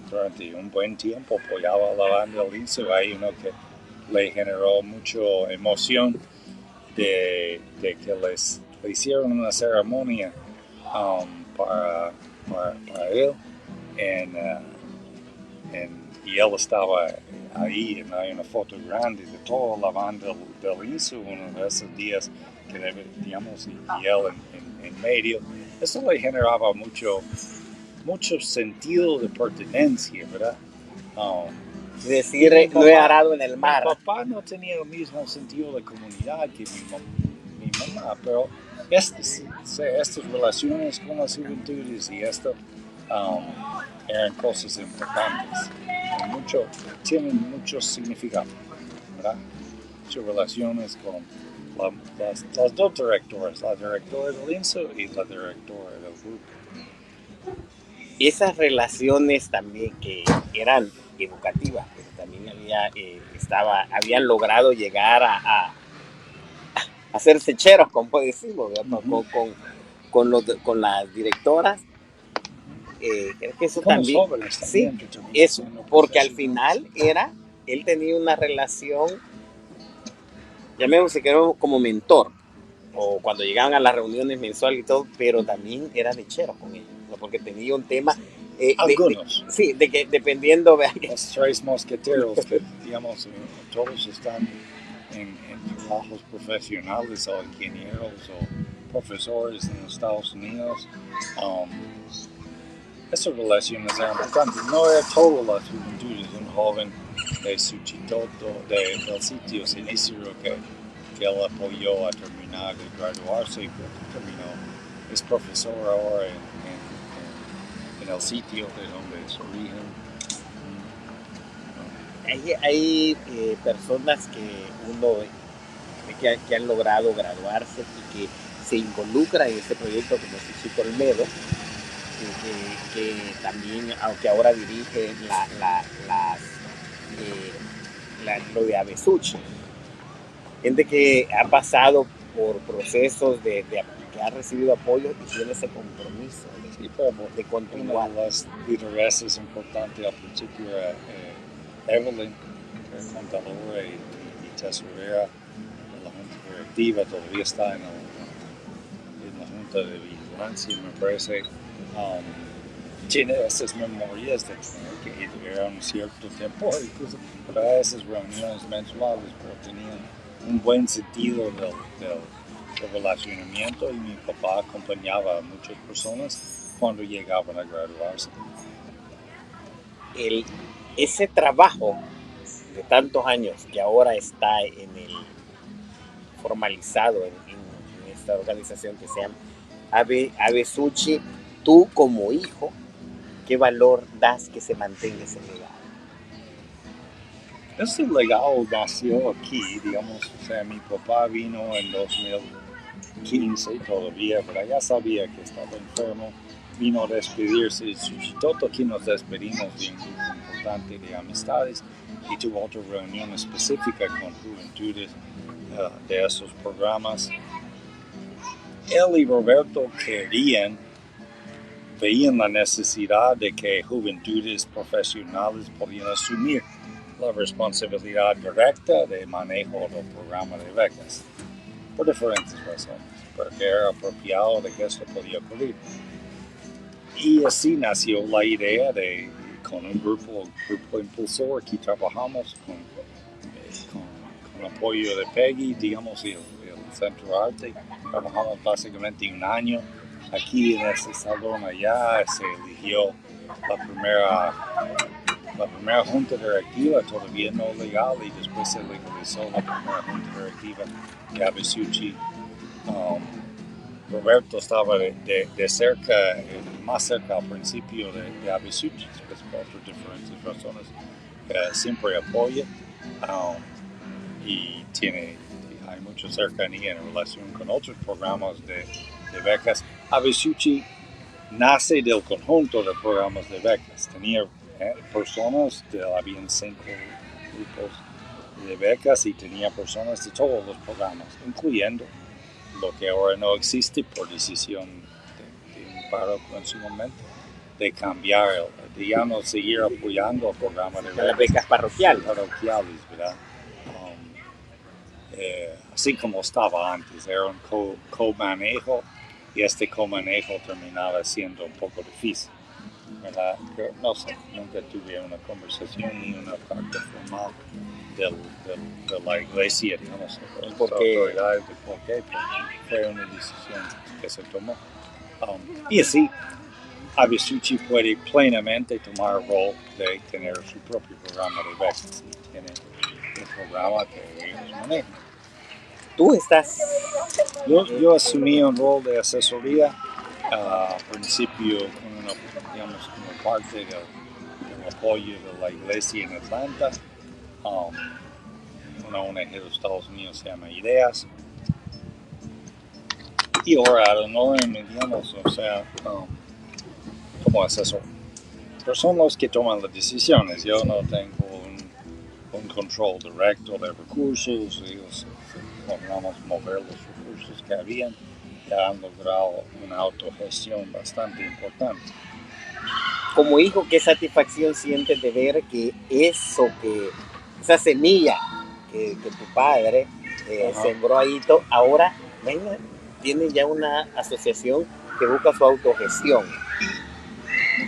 durante un buen tiempo apoyaba la banda del INSU, hay uno que le generó mucha emoción de que le hicieron una ceremonia para él y él estaba ahí, hay una foto grande de toda la banda del INSU uno de esos días que digamos y él en medio. Eso le generaba mucho sentido de pertenencia, ¿verdad? Decir, no he arado en el mar. Mi papá no tenía el mismo sentido de comunidad que mi mamá, pero estas relaciones con las juventudes y esto eran cosas importantes. Tienen mucho significado, ¿verdad? Muchas relaciones con las dos directoras, la directora del INSU y la directora del grupo. Esas relaciones también que eran educativas, pero también habían logrado llegar a ser secheros, como decimos, con las directoras. Creo que eso también, jóvenes, sí, eso, porque al final era él tenía una relación, llamémosle que era como mentor, o cuando llegaban a las reuniones mensuales y todo, pero también era lechero con ellos, ¿no? Porque tenía un tema. Algunos. Sí, de que dependiendo, vean que Los tres mosqueteros, que digamos, todos están en trabajos profesionales o ingenieros o profesores en los Estados Unidos. Esas relaciones eran importantes. No era todo las juventudes. Un joven de Suchitoto, del sitio San Isidro, que él apoyó a terminar de graduarse y terminó. Es profesor ahora en el sitio de donde es origen. hay personas que uno ve que han logrado graduarse y que se involucran en este proyecto como Suchito Olmedo, que también, aunque ahora dirige lo de Avesuchi. Gente que ha pasado por procesos que ha recibido apoyo y tiene ese compromiso de continuar. Una de las lideresas importantes al principio era Evelyn, que es contadora y tesorera de la Junta Directiva, todavía está en la Junta de Vigilancia, me parece. Tiene esas memorias de que duraron un cierto tiempo, incluso para esas reuniones mensuales, pero tenían un buen sentido del relacionamiento, y mi papá acompañaba a muchas personas cuando llegaban a graduarse. Ese trabajo de tantos años que ahora está formalizado en esta organización que se llama Avesuchi, tú como hijo, ¿qué valor das que se mantenga ese legado? Ese legado nació aquí, digamos, o sea, mi papá vino en 2015 todavía, pero ya sabía que estaba enfermo, vino a despedirse de Suchitoto. Aquí nos despedimos de un grupo importante de amistades y tuvo otra reunión específica con juventudes de esos programas. Él y Roberto veían la necesidad de que juventudes profesionales podían asumir la responsabilidad directa de manejo del programa de becas, por diferentes razones, porque era apropiado de que esto podía ocurrir. Y así nació la idea con un grupo impulsor. Aquí trabajamos con apoyo de Peggy, digamos, y el Centro Arte. Trabajamos básicamente un año. Aquí en este salón allá se eligió la primera junta directiva, todavía no legal, y después se legalizó la primera junta directiva de Avesuchi. Roberto estaba de cerca, más cerca al principio de Avesuchi, después por diferentes razones, siempre apoya, y hay mucha cercanía en relación con otros programas de becas. Avesuchi nace del conjunto de programas de becas. Tenía personas, habían 5 grupos de becas y tenía personas de todos los programas, incluyendo lo que ahora no existe por decisión de un párroco en su momento, de cambiar, de ya no seguir apoyando el programa de las becas parroquiales, ¿verdad? Así como estaba antes, era un co-manejo, y este co-manejo terminaba siendo un poco difícil, ¿verdad? Pero no sé, nunca tuve una conversación ni una parte formal de la iglesia, digamos, de las autoridades de por qué, pero fue una decisión que se tomó. Y así, Avesuchi puede plenamente tomar el rol de tener su propio programa de becas, y tiene un programa que ellos manejan. Tú estás... Yo asumí un rol de asesoría, al principio como parte del apoyo de la iglesia en Atlanta. Una ONG de los Estados Unidos se llama Ideas. Y ahora digamos, o sea, como asesor. Pero son los que toman las decisiones. Yo no tengo un control directo de recursos. Ellos logramos mover los recursos que habían. Ya han logrado una autogestión bastante importante. Como hijo, ¿qué satisfacción sientes de ver que eso que esa semilla que tu padre sembró ahí, ahora venga, tiene ya una asociación que busca su autogestión.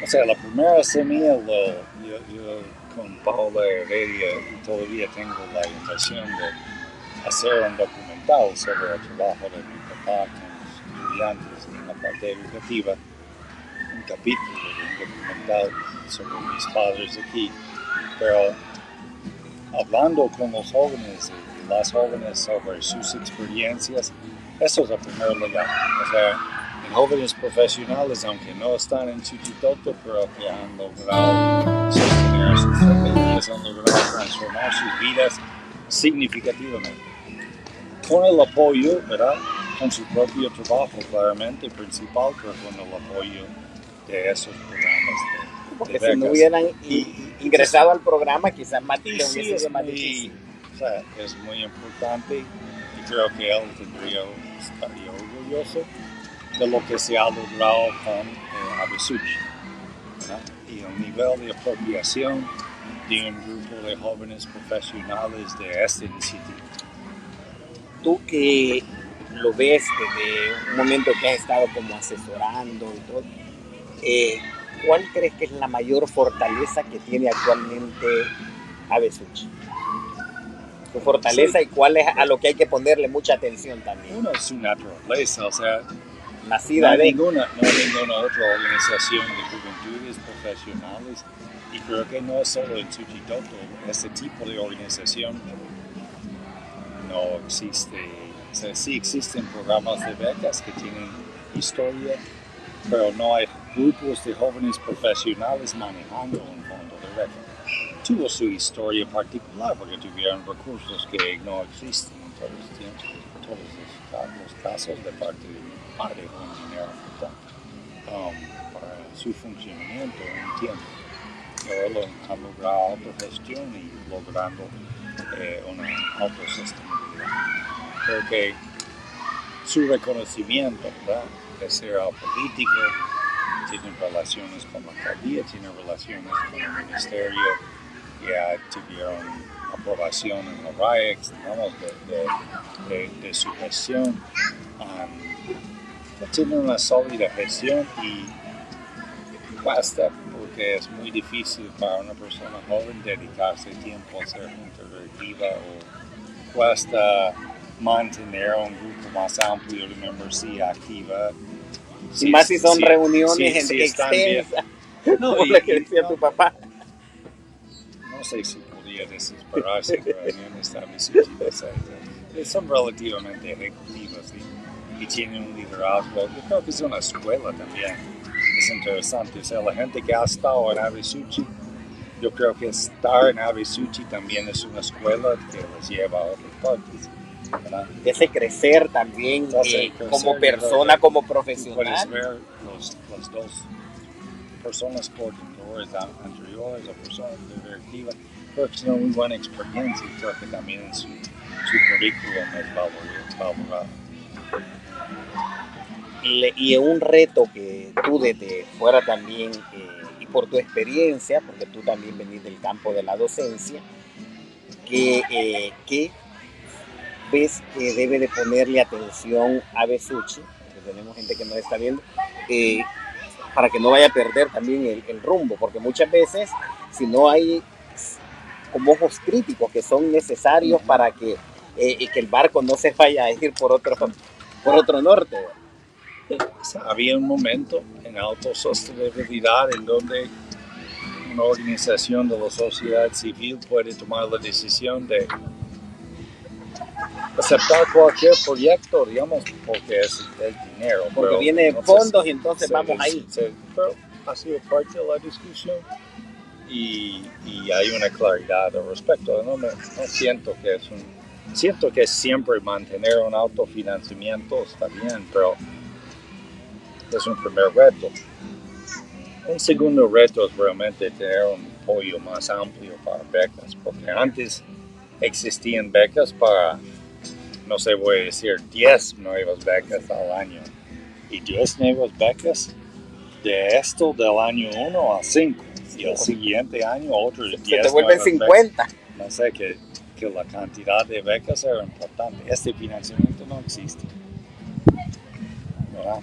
O sea, la primera semilla, yo con Paola Heredia todavía tengo la intención de hacer un documental sobre el trabajo de mi papá con los estudiantes en la parte educativa, un capítulo de un documental sobre mis padres aquí, pero hablando con los jóvenes y las jóvenes sobre sus experiencias, eso es el primer lugar. O sea, en jóvenes profesionales, aunque no están en Suchitoto, pero que han logrado sostener sus familias, han logrado transformar sus vidas significativamente. Con el apoyo, ¿verdad? Con su propio trabajo, claramente, principal, pero con el apoyo de esos programas porque si no hubieran ingresado al programa, quizás más sí, es más difícil. O sea, es muy importante y creo que él estaría orgulloso de lo que se ha logrado con Abesuchi, ¿verdad? Y el nivel de apropiación de un grupo de jóvenes profesionales de esta iniciativa. Tú que lo ves desde un momento que has estado como asesorando y todo, ¿cuál crees que es la mayor fortaleza que tiene actualmente Abesuchi? Su fortaleza, sí. Y cuál es a lo que hay que ponerle mucha atención también. Uno es su naturaleza, o sea, nacida no hay ninguna otra organización de juventudes profesionales, y creo que no es solo en Suchitoto, este tipo de organización no existe. O sea, sí existen programas de becas que tienen historia, pero no hay grupos de jóvenes profesionales manejando un fondo de beca. Tuvo su historia particular porque tuvieron recursos que no existen en todos los tiempos, todos los casos de parte de mi padre con dinero para su funcionamiento en un tiempo. Y ahora lo han logrado autogestión y logrando una autosostenibilidad. Creo que su reconocimiento, ¿verdad?, de ser político, tienen relaciones con la alcaldía, tienen relaciones con el ministerio, ya tuvieron aprobación en la RAEX, digamos, de su gestión. Tienen una sólida gestión y cuesta, porque es muy difícil para una persona joven dedicarse tiempo a ser junta directiva, o cuesta mantener un grupo más amplio de membresía activa. Y más si son reuniones extensas, como la que decía tu papá. No sé si podría desesperarse en reuniones tan discutidas. Son relativamente ejecutivas y tienen un liderazgo. Yo creo que es una escuela también. Es interesante. O sea, la gente que ha estado en Abesuchi, yo creo que estar en Abesuchi también es una escuela que les lleva a otras partes. Te hace crecer también como persona, como profesional. Puedes ver las dos personas coordinadoras anteriores o personas directivas. Creo que es una muy buena experiencia y creo que también en su currículum es valorado. Y un reto que tú desde fuera también, y por tu experiencia, porque tú también venís del campo de la docencia, que ves que debe de ponerle atención a Abesuchi, porque tenemos gente que nos está viendo, para que no vaya a perder también el rumbo, porque muchas veces, si no hay como ojos críticos que son necesarios para que el barco no se vaya a ir por otro norte. O sea, había un momento en autosostenibilidad en donde una organización de la sociedad civil puede tomar la decisión de aceptar cualquier proyecto, digamos, porque es el dinero. Porque viene fondos y entonces vamos ahí. Pero ha sido parte de la discusión y hay una claridad al respecto. No siento que siento que siempre mantener un autofinanciamiento está bien, pero es un primer reto. Un segundo reto es realmente tener un apoyo más amplio para becas, porque antes existían becas para, no sé, voy a decir 10 nuevas becas al año, y 10 nuevas becas de esto del año 1 a 5, y el siguiente año otros 10. Se te vuelven 50. no sé, que la cantidad de becas era importante. Este financiamiento no existe, ¿verdad?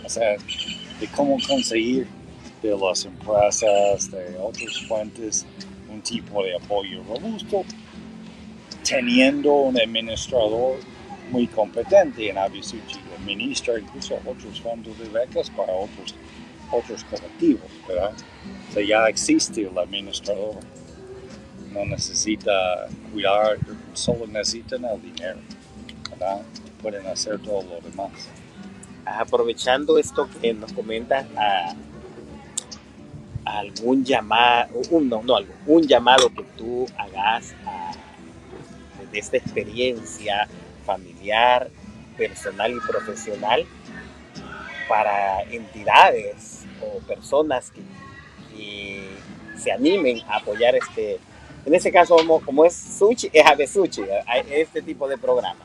O sea, de cómo conseguir de las empresas, de otras fuentes, un tipo de apoyo robusto, teniendo un administrador muy competente en Avisuchi, administra incluso otros fondos de becas para otros colectivos, ¿verdad? O sea, ya existe el administrador, no necesita cuidar, solo necesitan el dinero, ¿verdad? Pueden hacer todo lo demás. Aprovechando esto que nos comentas, algún llamado, un llamado que tú hagas de esta experiencia familiar, personal y profesional para entidades o personas que se animen a apoyar en este caso como es Suchi, es Avisuchi, este tipo de programa.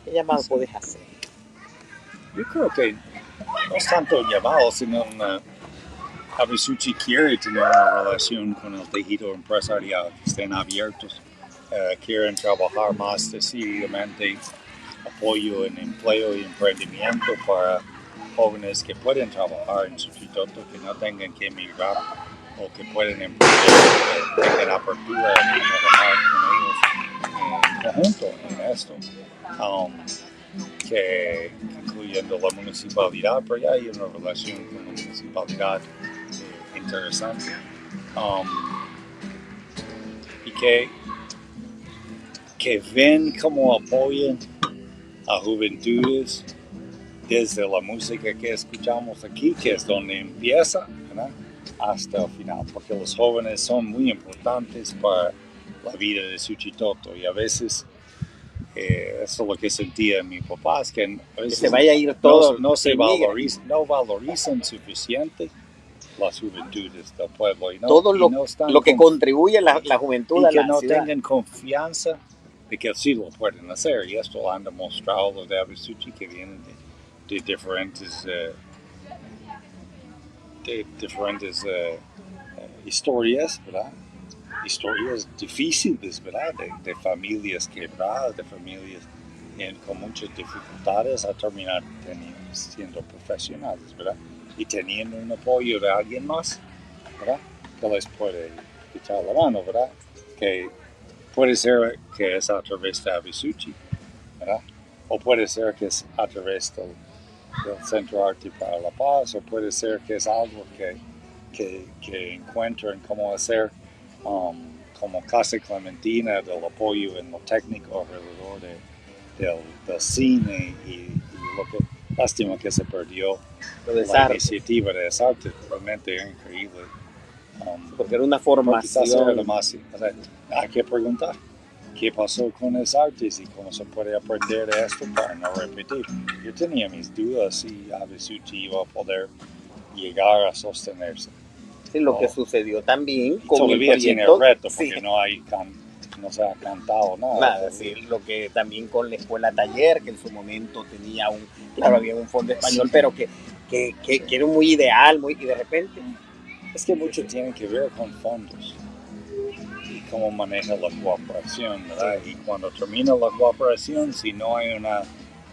¿Qué llamado puedes hacer? Yo creo que no es tanto llamado, sino Avisuchi quiere tener una relación con el tejido empresarial, que estén abiertos, quieren trabajar más decididamente, apoyo en empleo y emprendimiento para jóvenes que pueden trabajar en Suchitoto, que no tengan que emigrar o que pueden emprender, que tengan apertura a trabajar con ellos en conjunto en esto. Que incluyendo la municipalidad, pero ya hay una relación con la municipalidad interesante. Y que ven cómo apoyan a juventudes desde la música que escuchamos aquí, que es donde empieza, ¿verdad? Hasta el final, porque los jóvenes son muy importantes para la vida de Suchitoto y a veces eso es lo que sentía mi papá, es que a veces Que se vaya a ir todo. no valorizan suficiente las juventudes del pueblo. Y todo lo que contribuye la juventud a la ciudad. Y que no tengan confianza de que sí lo pueden hacer. Y esto lo han demostrado los de Avisuchi, que vienen de diferentes historias, ¿verdad? Historias difíciles, ¿verdad? De familias quebradas, de familias con muchas dificultades a terminar siendo profesionales, ¿verdad? Y teniendo un apoyo de alguien más, ¿verdad? Que les puede echar la mano, ¿verdad? Que puede ser que es a través de Avisuchi, ¿verdad? O puede ser que es a través del Centro Arte para la Paz, o puede ser que es algo que encuentren cómo hacer como Casa Clementina, del apoyo en lo técnico alrededor del cine y lo que lástima que se perdió la iniciativa de arte, realmente increíble. Porque era una formación. Hay que preguntar qué pasó con las artes y cómo se puede aprender de esto para no repetir. Yo tenía mis dudas si Avisuchi iba a poder llegar a sostenerse. Sí, lo que sucedió también con todavía el tiene el reto porque sí. No se ha cantado nada. Sí, lo que también con la escuela taller, que en su momento tenía había un fondo español, pero que era muy ideal, y de repente. Es que mucho tiene que ver con fondos y cómo maneja la cooperación, ¿verdad? Y cuando termina la cooperación, si no hay una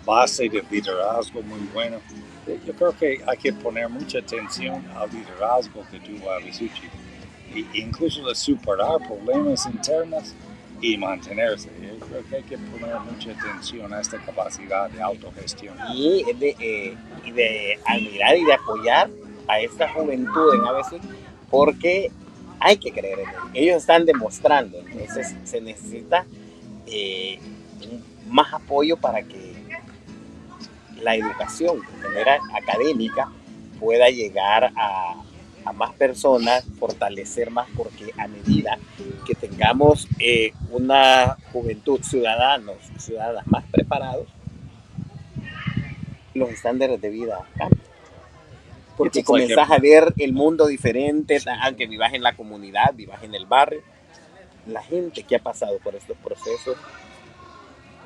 base de liderazgo muy bueno, yo creo que hay que poner mucha atención al liderazgo que tuvo Avisuchi, incluso de superar problemas internos y mantenerse. Yo creo que hay que poner mucha atención a esta capacidad de autogestión. Y de admirar y de apoyar a esta juventud en Avisuchi, porque hay que creer en ellos. Ellos están demostrando, entonces se necesita más apoyo para que la educación de manera académica pueda llegar a más personas, fortalecer más, porque a medida que tengamos una juventud, ciudadanas más preparados, los estándares de vida cambian. Porque comenzás a ver el mundo diferente, aunque vivas en la comunidad, vivas en el barrio. La gente que ha pasado por estos procesos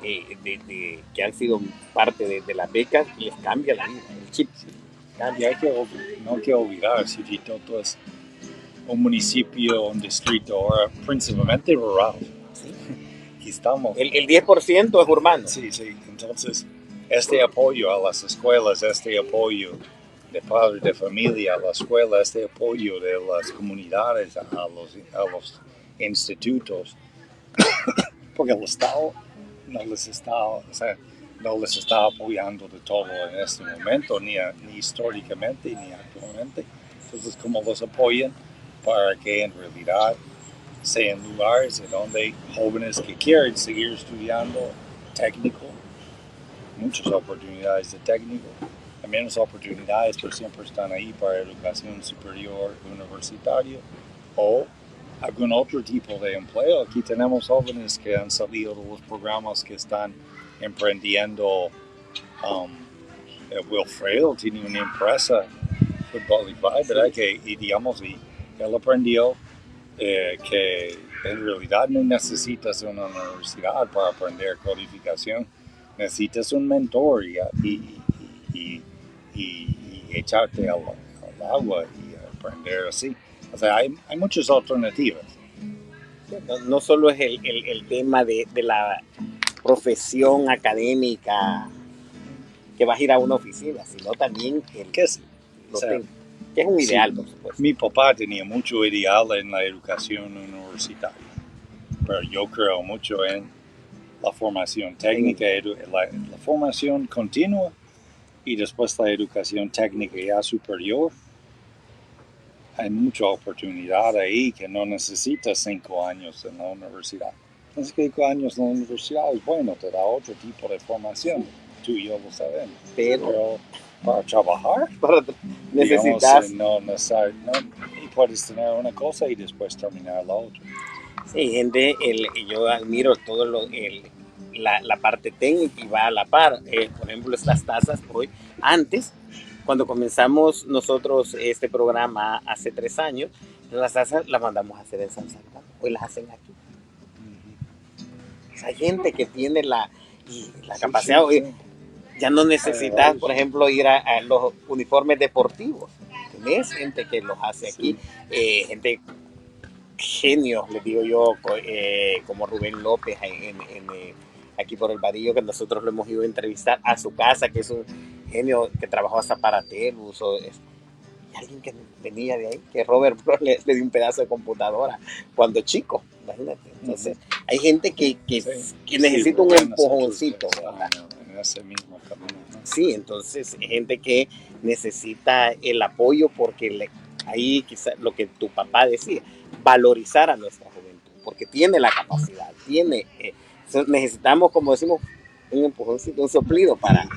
que han sido parte de las becas, les cambia la vida, el chip. Y no hay que olvidar, Suchitoto es un municipio, un distrito ahora principalmente rural. estamos. El 10% es urbano. Sí, sí. Entonces, este apoyo a las escuelas, este apoyo de padres de familia a la escuela, este apoyo de las comunidades a los institutos, porque el Estado no les está, o sea, no les está apoyando de todo en este momento, ni históricamente, ni actualmente. Entonces, ¿cómo los apoyan para que en realidad sean lugares donde jóvenes que quieren seguir estudiando técnico, muchas oportunidades de técnico, menos oportunidades, pero siempre están ahí para educación superior universitaria o algún otro tipo de empleo? Aquí tenemos jóvenes que han salido de los programas que están emprendiendo. Wilfredo tiene una empresa fútbol y ¿verdad? Y digamos, y él aprendió que en realidad no necesitas una universidad para aprender codificación, necesitas un mentor y echarte al agua y aprender así. O sea, hay muchas alternativas. No solo es el tema de la profesión académica que vas a ir a una oficina, sino también que es un ideal, por supuesto. Mi papá tenía mucho ideal en la educación universitaria, pero yo creo mucho en la formación técnica, la formación continua y después la educación técnica ya superior. Hay mucha oportunidad ahí que no necesitas 5 años en la universidad. Entonces 5 años en la universidad es bueno, te da otro tipo de formación. Tú y yo lo sabemos. Pero para trabajar, necesitas. Digamos, y puedes tener una cosa y después terminar la otra. Sí, gente, yo admiro todo la parte técnica y va a la par. Por ejemplo, estas tazas hoy, antes, cuando comenzamos nosotros este programa hace 3 años, las tazas las mandamos a hacer en San Salvador, hoy las hacen aquí. Hay gente que tiene la capacidad, hoy ya no necesitas, por ejemplo, ir a los uniformes deportivos. Tienes gente que los hace aquí, gente genios, les digo yo, como Rubén López aquí por el Vadillo, que nosotros lo hemos ido a entrevistar a su casa, que es un genio que trabajó hasta para Telus, y alguien que venía de ahí, que Robert Bro le dio un pedazo de computadora cuando chico, imagínate. Entonces, hay gente que necesita un empujoncito. En ese mismo camino, ¿no? Sí, entonces, gente que necesita el apoyo porque ahí quizás lo que tu papá decía, valorizar a nuestra juventud, porque tiene la capacidad, necesitamos, como decimos, un empujoncito, un soplido para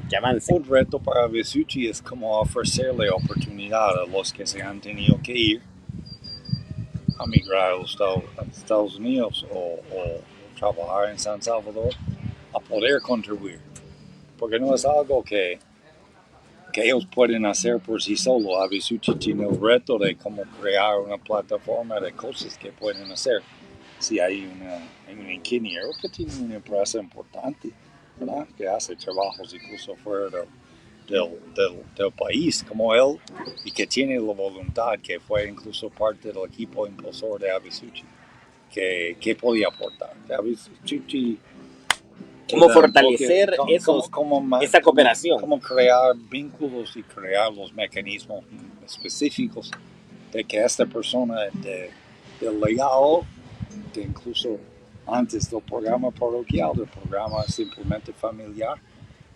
que avance. Un reto para Vesúcci es como ofrecerle oportunidad a los que se han tenido que ir a migrar a los Estados Unidos o trabajar en San Salvador a poder contribuir, porque no es algo que ellos pueden hacer por sí solos. A Vesúcci tiene el reto de cómo crear una plataforma de cosas que pueden hacer. Si hay un ingeniero que tiene una empresa importante, ¿verdad? Que hace trabajos incluso fuera del país, como él, y que tiene la voluntad, que fue incluso parte del equipo impulsor de Vesúcci, que podía aportar. Vesúcci, ¿cómo fortalecer esa cooperación? Cómo crear vínculos y crear los mecanismos específicos de que esta persona del legado, que incluso antes del programa parroquial, del programa simplemente familiar,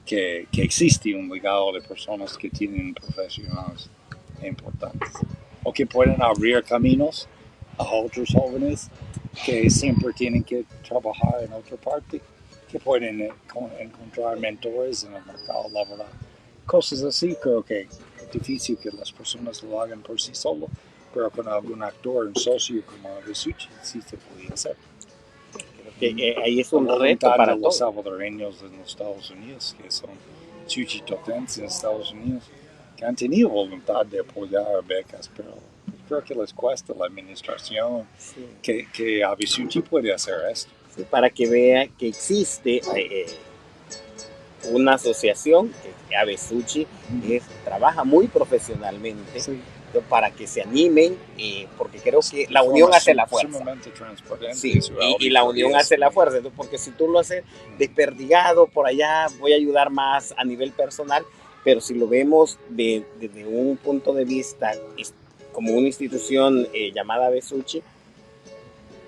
que existe un legado de personas que tienen profesionales importantes o que pueden abrir caminos a otros jóvenes que siempre tienen que trabajar en otra parte, que pueden encontrar mentores en el mercado laboral. Cosas así, creo que es difícil que las personas lo hagan por sí solos, pero con algún actor, un socio como Vesúcci, sí se puede hacer. Creo que ahí es un reto para los salvadoreños en los Estados Unidos, que son chuchitotenses en Estados Unidos, que han tenido voluntad de apoyar becas, pero creo que les cuesta la administración, sí. que Vesúcci puede hacer esto. Sí, para que vea que existe una asociación, que Avesuchi trabaja muy profesionalmente, Sí. para que se animen, porque creo que la De unión forma hace la fuerza. Sumamente transparente. Sí, su y la unión auditoría hace la es- fuerza, porque si tú lo haces desperdigado por allá, voy a ayudar más a nivel personal, pero si lo vemos desde un punto de vista como una institución llamada Besuchi,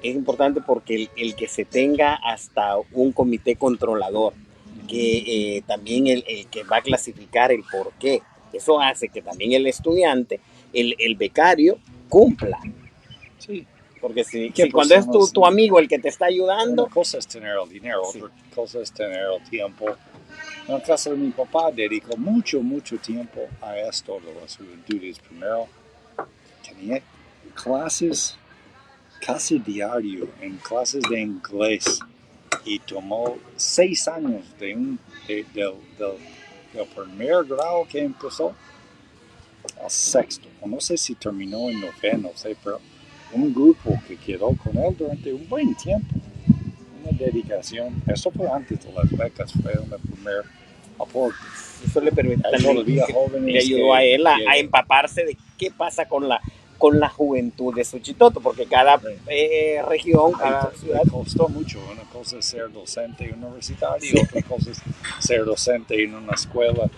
es importante porque el que se tenga hasta un comité controlador, que también el que va a clasificar el por qué, eso hace que también el estudiante, el becario, cumpla. Sí. Porque si ¿Qué cuando es personas- tu amigo el que te está ayudando, Una cosa es tener el dinero, Sí. otra cosa es tener el tiempo. En el caso de mi papá, dedicó mucho tiempo a esto de las juventudes. Primero, tenía clases casi diario en clases de inglés y tomó 6 años del primer grado que empezó al sexto. No sé si terminó en noveno, no sé, pero un grupo que quedó con él durante un buen tiempo. Una dedicación. Eso fue antes de las becas, fue un primer aporte. eso le permite Hay también, todavía jóvenes le ayudó que a él a quieren- empaparse de qué pasa con la juventud de Suchitoto, porque cada región, cada ciudad, Le costó mucho. Una cosa es ser docente universitario y otra cosa es ser docente en una escuela,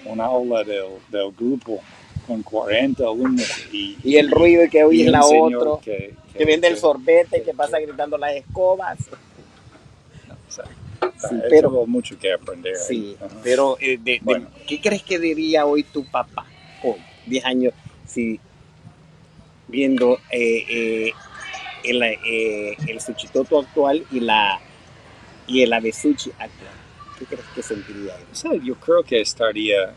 un aula del grupo con 40 alumnos y el ruido que oye un la señor otro, que vende el sorbete, que pasa que- gritando las escobas. o sea, Sí, eso pero, hubo mucho que aprender. sí, Ajá. pero Bueno. ¿qué crees que diría hoy tu papá con 10 años si viendo el Suchitoto actual y el Avesuchi actual? ¿Qué crees que sentiría él? O sea, yo creo que estaría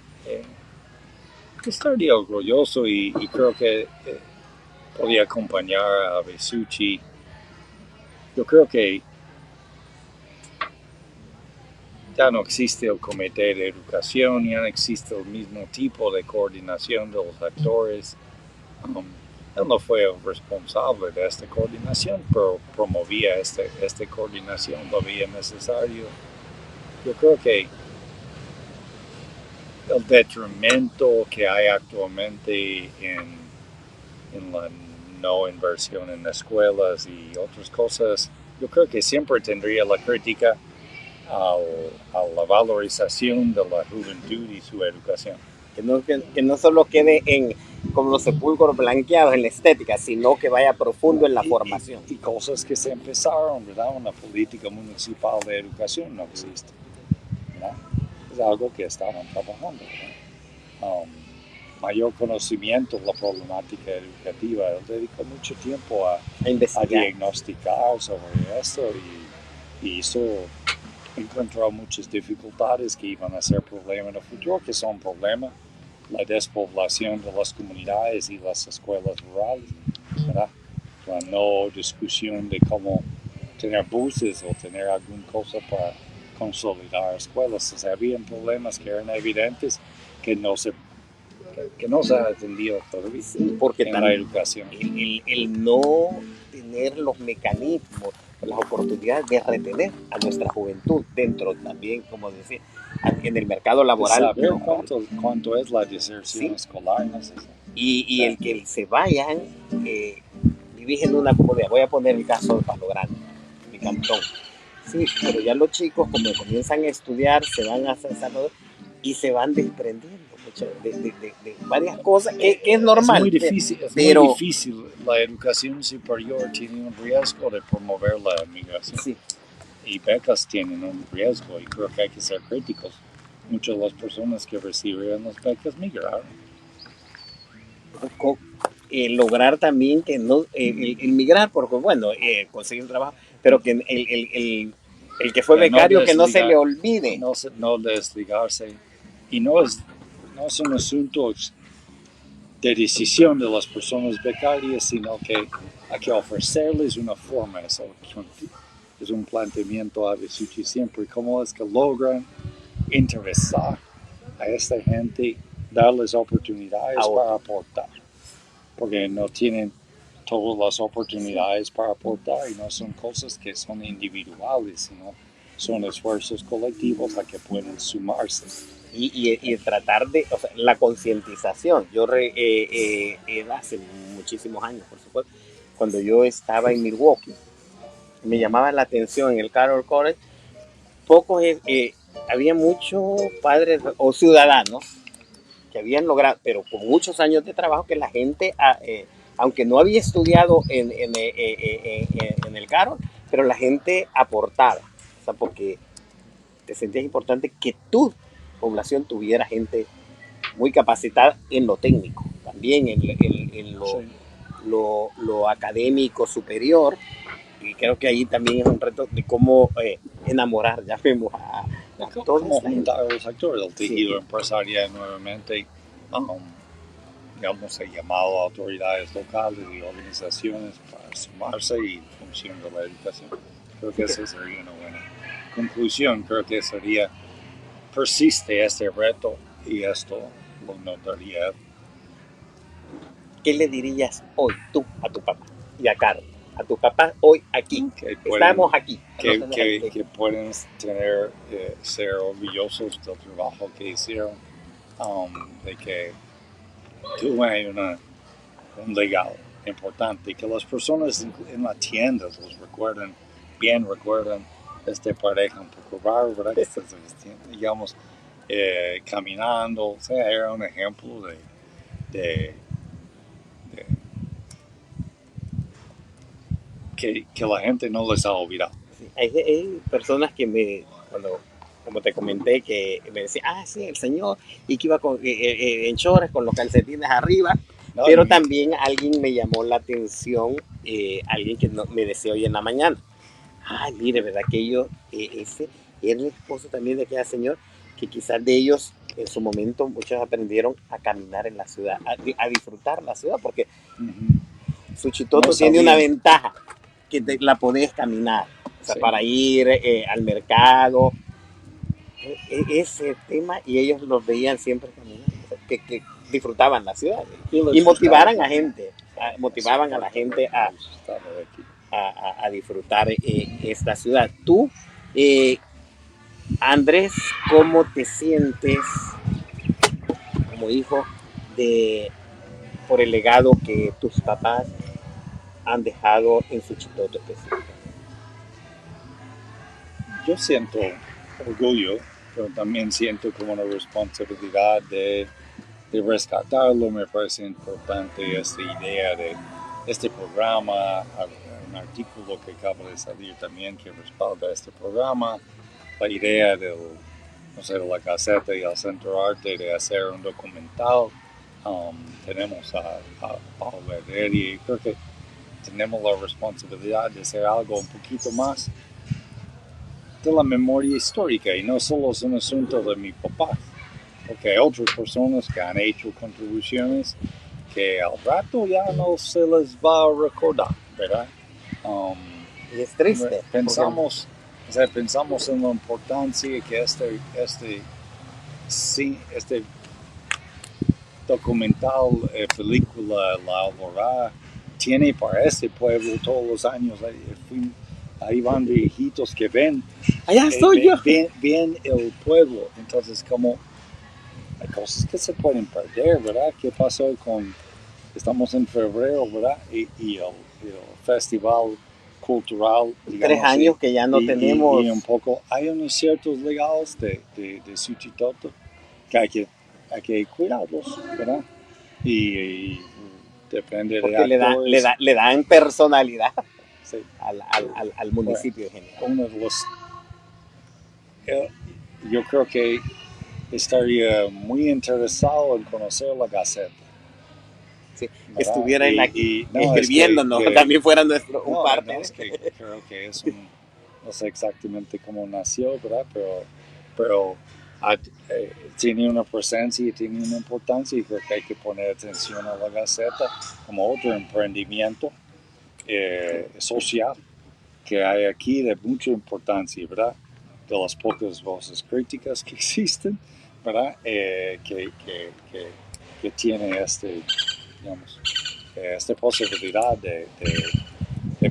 orgulloso y creo que podía acompañar a Besuchi. Yo creo que ya no existe el comité de educación, ya no existe el mismo tipo de coordinación de los actores. Él no fue el responsable de esta coordinación, pero promovía esta coordinación, lo veía necesario. Yo creo que el detrimento que hay actualmente en la no inversión en escuelas y otras cosas, yo creo que siempre tendría la crítica a la valorización de la juventud y su educación. Que no solo quede como los sepulcros blanqueados en la estética, sino que vaya profundo en la formación. Y cosas que se empezaron, ¿verdad? Una política municipal de educación no existe, ¿verdad? Es algo que estaban trabajando, ¿verdad? Mayor conocimiento de la problemática educativa. Él dedicó mucho tiempo a diagnosticar sobre esto y encontró muchas dificultades que iban a ser problemas en el futuro, que son problemas, la despoblación de las comunidades y las escuelas rurales, ¿verdad? La no discusión de cómo tener buses o tener alguna cosa para consolidar escuelas. O sea, habían problemas que eran evidentes que no se ha atendido todavía Porque en la educación. El no tener los mecanismos, las oportunidades de retener a nuestra juventud dentro también, como decía, en el mercado laboral. Saber cuánto es la deserción escolar. No sé. Y el que se vayan, vivís en una comunidad. Voy a poner el caso de Palo Grande, mi cantón. Sí, pero ya los chicos, como comienzan a estudiar, se van a San Salvador y se van desprendiendo de varias cosas, que es normal. Es muy difícil, muy difícil. La educación superior tiene un riesgo de promover la migración. Sí. Y becas tienen un riesgo y creo que hay que ser críticos. Muchas de las personas que recibieron las becas migraron. Lograr también que no, el migrar, porque bueno, conseguir un trabajo, pero que el que fue becario, que no se le olvide. No desligarse. Y no es un asunto de decisión de las personas becarias, sino que hay que ofrecerles una forma. Eso es un planteamiento a veces siempre, cómo es que logran interesar a esta gente, darles oportunidades para aportar, porque no tienen todas las oportunidades para aportar y no son cosas que son individuales, sino son esfuerzos colectivos a que pueden sumarse. Y tratar de, o sea, la concientización. Hace muchísimos años, por supuesto, cuando yo estaba en Milwaukee, me llamaba la atención en el Carroll College, había muchos padres o ciudadanos que habían logrado, pero con muchos años de trabajo, que la gente, aunque no había estudiado en el Carroll, pero la gente aportaba, o sea, porque te sentías importante que tu población tuviera gente muy capacitada en lo técnico, también en lo académico superior, y creo que ahí también es un reto de cómo enamorar, ya vemos a todos. Como juntar a los actores del tejido empresarial nuevamente, digamos, he llamado a autoridades locales y organizaciones para sumarse y función de la educación. Creo que esa sería una buena conclusión. Creo que persiste este reto y esto lo notaría. ¿Qué le dirías hoy tú a tu papá y a Carlos? A tu papá hoy aquí. Estamos aquí. Que pueden ser orgullosos del trabajo que hicieron, de que tuve un legado importante, que las personas en la tienda los recuerdan esta pareja un poco raro, ¿verdad? Digamos, caminando, o sea, era un ejemplo de que la gente no les ha olvidado. Sí, hay personas que como te comenté, que me decían, sí, el señor, y que iba en shorts con los calcetines arriba, no, pero también alguien me llamó la atención, alguien que me decía hoy en la mañana, mire, ¿verdad? Que ese era el esposo también de aquella señora, que quizás de ellos en su momento muchos aprendieron a caminar en la ciudad, a disfrutar la ciudad, porque Suchitoto tiene una ventaja, que la podés caminar, o sea, para ir al mercado, ese tema, y ellos los veían siempre caminando, o sea, que disfrutaban la ciudad y motivaban a la gente a disfrutar esta ciudad. Tú, Andrés, ¿cómo te sientes como hijo por el legado que tus papás han dejado en Suchitoto específicamente? Yo siento orgullo, pero también siento como una responsabilidad de rescatarlo. Me parece importante esta idea de este programa, un artículo que acaba de salir también que respalda este programa, la idea de la Gaceta y el Centro Arte de hacer un documental. Tenemos a Paulo Herrera, y creo que tenemos la responsabilidad de hacer algo un poquito más de la memoria histórica, y no solo es un asunto de mi papá, porque hay otras personas que han hecho contribuciones que al rato ya no se les va a recordar, ¿verdad? Y es triste. Pensamos en la importancia que este documental, película, La Alborada, tiene para este pueblo todos los años. Ahí van viejitos que ven. Allá estoy yo. Ven el pueblo. Entonces, como hay cosas que se pueden perder, ¿verdad? ¿Qué pasó estamos en febrero, ¿verdad? Y el festival cultural, digamos, 3 años que ya no tenemos. Y un poco, hay unos ciertos legados de Suchitoto que hay que cuidarlos, ¿verdad? Y depende porque de actores. le dan personalidad, sí, al municipio en general. Uno de los, yo creo que estaría muy interesado en conocer la Gaceta. Sí, que estuviera aquí escribiéndonos, también fuera nuestro parte. Creo que no sé exactamente cómo nació, ¿verdad? Pero tiene una presencia y tiene una importancia, y creo que hay que poner atención a la Gaceta como otro emprendimiento social que hay aquí de mucha importancia, ¿verdad? De las pocas voces críticas que existen, ¿verdad? Que tiene esta posibilidad de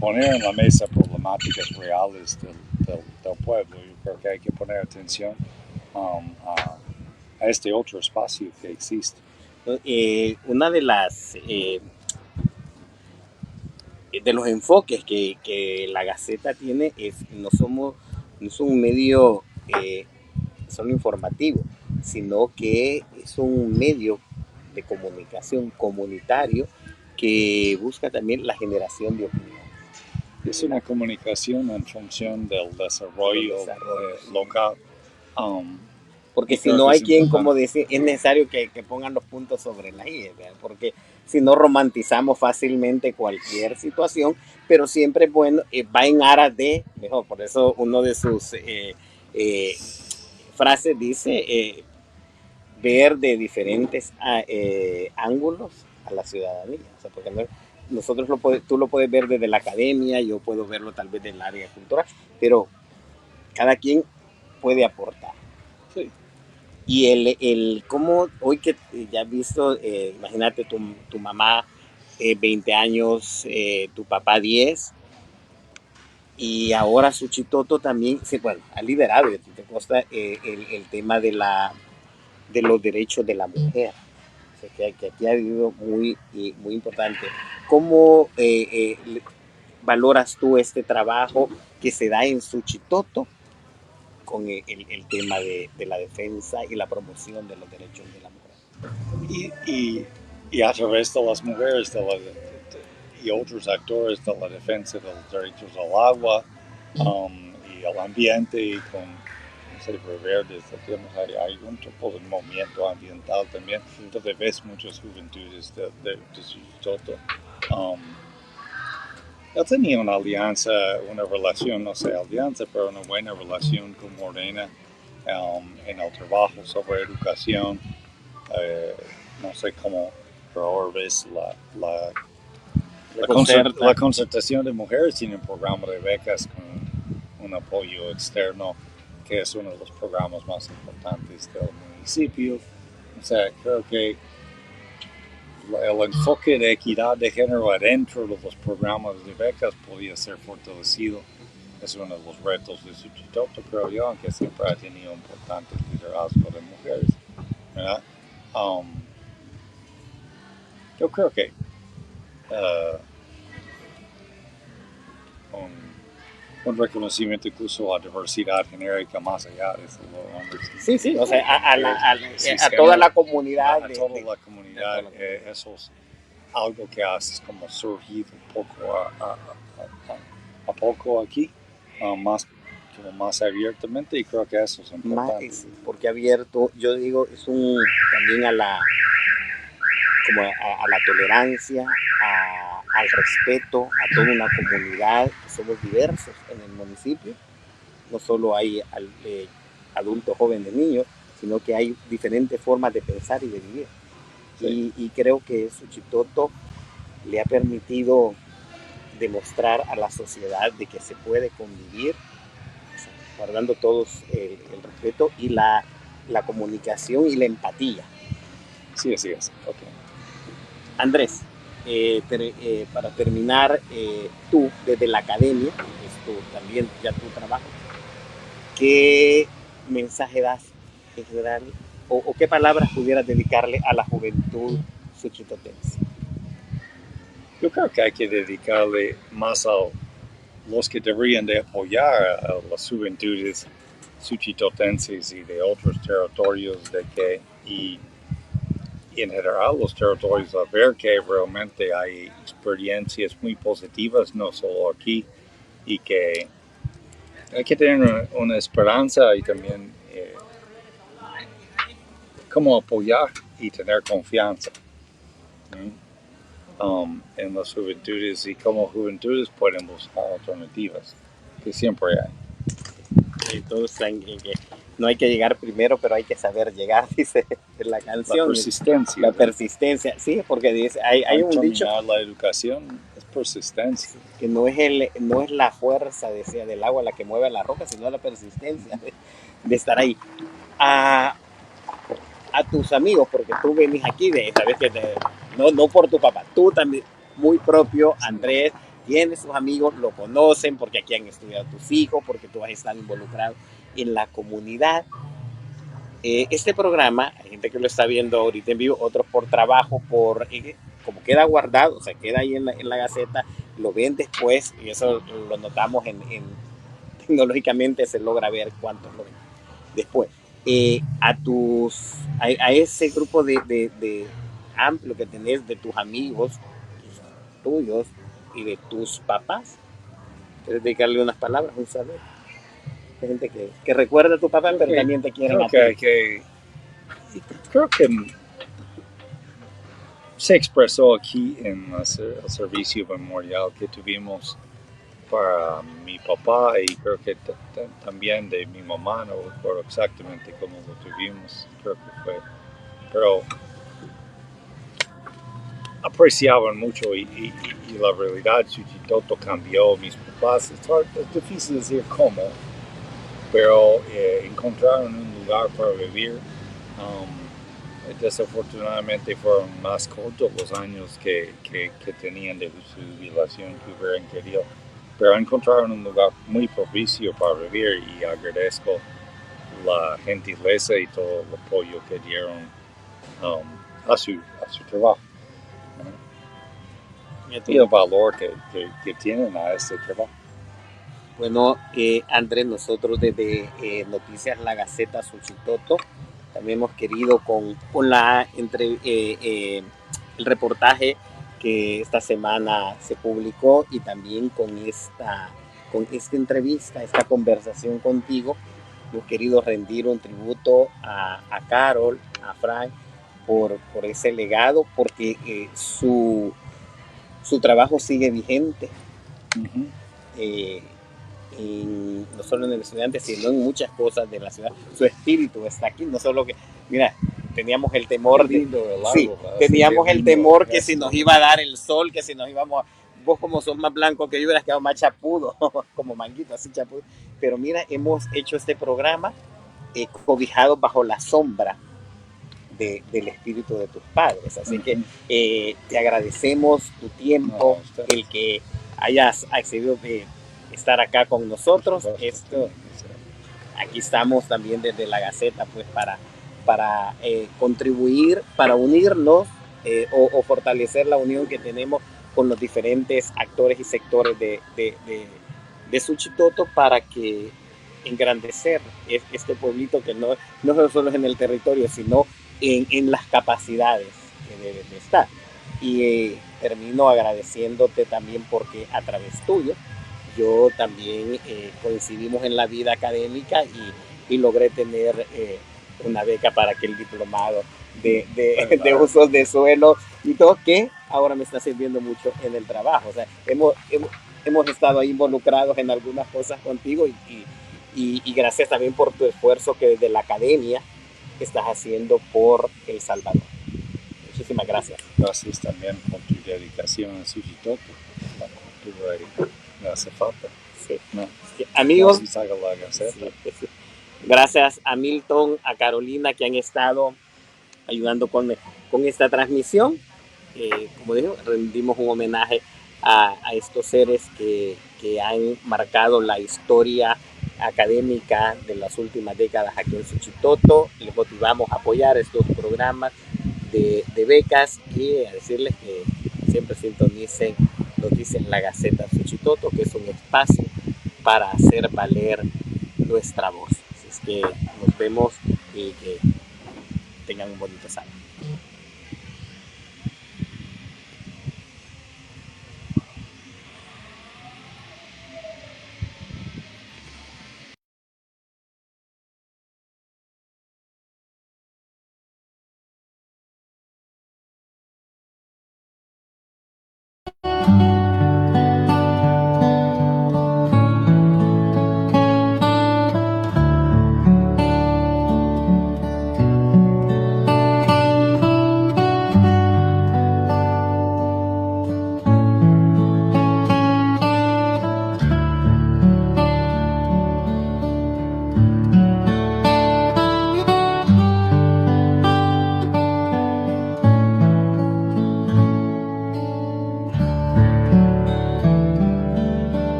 poner en la mesa problemáticas reales del pueblo. Yo creo que hay que poner atención a este otro espacio que existe. Una de los enfoques que la Gaceta tiene es no es un medio solo informativo, sino que es un medio de comunicación comunitario que busca también la generación de opinión. Es una comunicación en función del desarrollo local. Porque si no hay quien, como dice, es necesario que pongan los puntos sobre la I, ¿verdad? Porque si no romantizamos fácilmente cualquier situación, pero siempre bueno, va en aras de mejor. Por eso uno de sus frases dice ver de diferentes ángulos a la ciudadanía. O sea, porque nosotros tú lo puedes ver desde la academia, yo puedo verlo tal vez del área cultural, pero cada quien puede aportar. Sí. Y el cómo hoy que ya has visto, imagínate tu mamá 20 años, tu papá 10, y ahora Suchitoto también, sí, bueno, ha liderado, y te consta el tema de los derechos de la mujer. O sea, que aquí ha habido muy importante. ¿Cómo valoras tú este trabajo que se da en Suchitoto con el tema de la defensa y la promoción de los derechos de la mujer? Y a través de las mujeres y otros actores de la defensa de los derechos al agua y al ambiente, y con Verdes, hay un tipo de movimiento ambiental también. Entonces ves muchas juventudes de Suchitoto. Él tenía una alianza, una relación, no sé, alianza, pero una buena relación con Morena en el trabajo sobre educación. No sé cómo, pero ahora ves la concertación de mujeres tiene un programa de becas con un apoyo externo, que es uno de los programas más importantes del municipio. O sea, creo que el enfoque de equidad de género adentro de los programas de becas podía ser fortalecido. Es uno de los retos de Suchitoto, creo yo, aunque siempre ha tenido un importante liderazgo de mujeres, ¿verdad? Yo creo que un reconocimiento incluso a diversidad genérica más allá de los hombres. Sí, o sea, a toda la comunidad. A toda la comunidad, eso es algo que ha como surgido poco a poco aquí, más abiertamente, y creo que eso es importante. Porque abierto, yo digo, es también a la tolerancia, al respeto a toda una comunidad, que somos diversos en el municipio. No solo hay adultos, jóvenes, niños, sino que hay diferentes formas de pensar y de vivir. Sí. Y creo que Suchitoto le ha permitido demostrar a la sociedad de que se puede convivir, o sea, guardando todos el respeto y la comunicación y la empatía. Sí, así es. Okay. Andrés, para terminar, tú desde la academia, también ya tu trabajo, ¿qué mensaje das en general o qué palabras pudieras dedicarle a la juventud suchitotense? Yo creo que hay que dedicarle más a los que deberían de apoyar a las juventudes suchitotenses y de otros territorios, y en general los territorios, a ver que realmente hay experiencias muy positivas, no solo aquí, y que hay que tener una esperanza y también cómo apoyar y tener confianza en las juventudes, y como juventudes pueden buscar alternativas, que siempre hay. Todos saben que no hay que llegar primero, pero hay que saber llegar, dice la canción. La persistencia, sí, porque dice, hay un dicho. La educación es persistencia. Que no es la fuerza, decía, del agua la que mueve la roca, sino la persistencia de estar ahí. A tus amigos, porque tú venís aquí, sabes que no por tu papá, tú también, muy propio, Andrés, tienes tus amigos, lo conocen porque aquí han estudiado tus hijos, porque tú has estado involucrado en la comunidad. Este programa, hay gente que lo está viendo ahorita en vivo, otros por trabajo, como queda guardado, o sea, queda ahí en la Gaceta, lo ven después y eso lo notamos tecnológicamente se logra ver cuántos lo ven después. A ese grupo de amplio que tenés de tus amigos, tuyos y de tus papás, ¿quieres dedicarle unas palabras, un saludo? Hay gente que recuerda a tu papá, pero también te quieren a ti. Creo que se expresó aquí en el servicio memorial que tuvimos para mi papá y creo que también de mi mamá, no recuerdo exactamente cómo lo tuvimos, creo que fue, pero apreciaban mucho y la realidad Suchitoto cambió, mis papás, es difícil decir cómo, pero encontraron un lugar para vivir. Desafortunadamente fueron más cortos los años que tenían de su jubilación que hubieran querido, pero encontraron un lugar muy propicio para vivir y agradezco la gentileza y todo el apoyo que dieron a su trabajo, ¿no? Y el valor que tienen a este trabajo. Bueno, Andrés, nosotros desde Noticias La Gaceta Suchitoto también hemos querido con el reportaje que esta semana se publicó y también con esta entrevista, esta conversación contigo, hemos querido rendir un tributo a Carol, a Frank, por ese legado, porque su trabajo sigue vigente. Uh-huh. No solo en el estudiante, sino en muchas cosas de la ciudad. Su espíritu está aquí, no solo que, mira, teníamos el temor teníamos el temor que si nos iba a dar el sol, que si nos íbamos vos como sos más blanco que yo hubieras quedado más chapudo, como manguito, así chapudo, pero mira, hemos hecho este programa cobijados bajo la sombra del espíritu de tus padres, así que te agradecemos tu tiempo, el que hayas accedido de estar acá con nosotros. Aquí estamos también desde la Gaceta, pues para contribuir, para unirnos o fortalecer la unión que tenemos con los diferentes actores y sectores de Suchitoto para que engrandecer este pueblito que no solo es en el territorio, sino en las capacidades que deben de estar. Y termino agradeciéndote también porque a través tuyo yo también coincidimos en la vida académica y logré tener una beca para aquel diplomado de usos de suelo y todo, que ahora me está sirviendo mucho en el trabajo. O sea, hemos estado ahí involucrados en algunas cosas contigo y gracias también por tu esfuerzo que desde la academia estás haciendo por El Salvador. Muchísimas gracias. Gracias también por tu dedicación a Suchitoto, la cultura no hace falta. Sí. No. Sí. Amigos, sí. Gracias a Milton, a Carolina, que han estado ayudando con esta transmisión. Como digo, rendimos un homenaje a estos seres que han marcado la historia académica de las últimas décadas aquí en Suchitoto. Les motivamos a apoyar estos programas de becas y a decirles que siempre sintonicen Noticias La Gaceta Suchitoto, que es un espacio para hacer valer nuestra voz. Así es que nos vemos y que tengan un bonito sábado.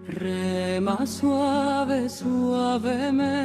rema suave, suavemente.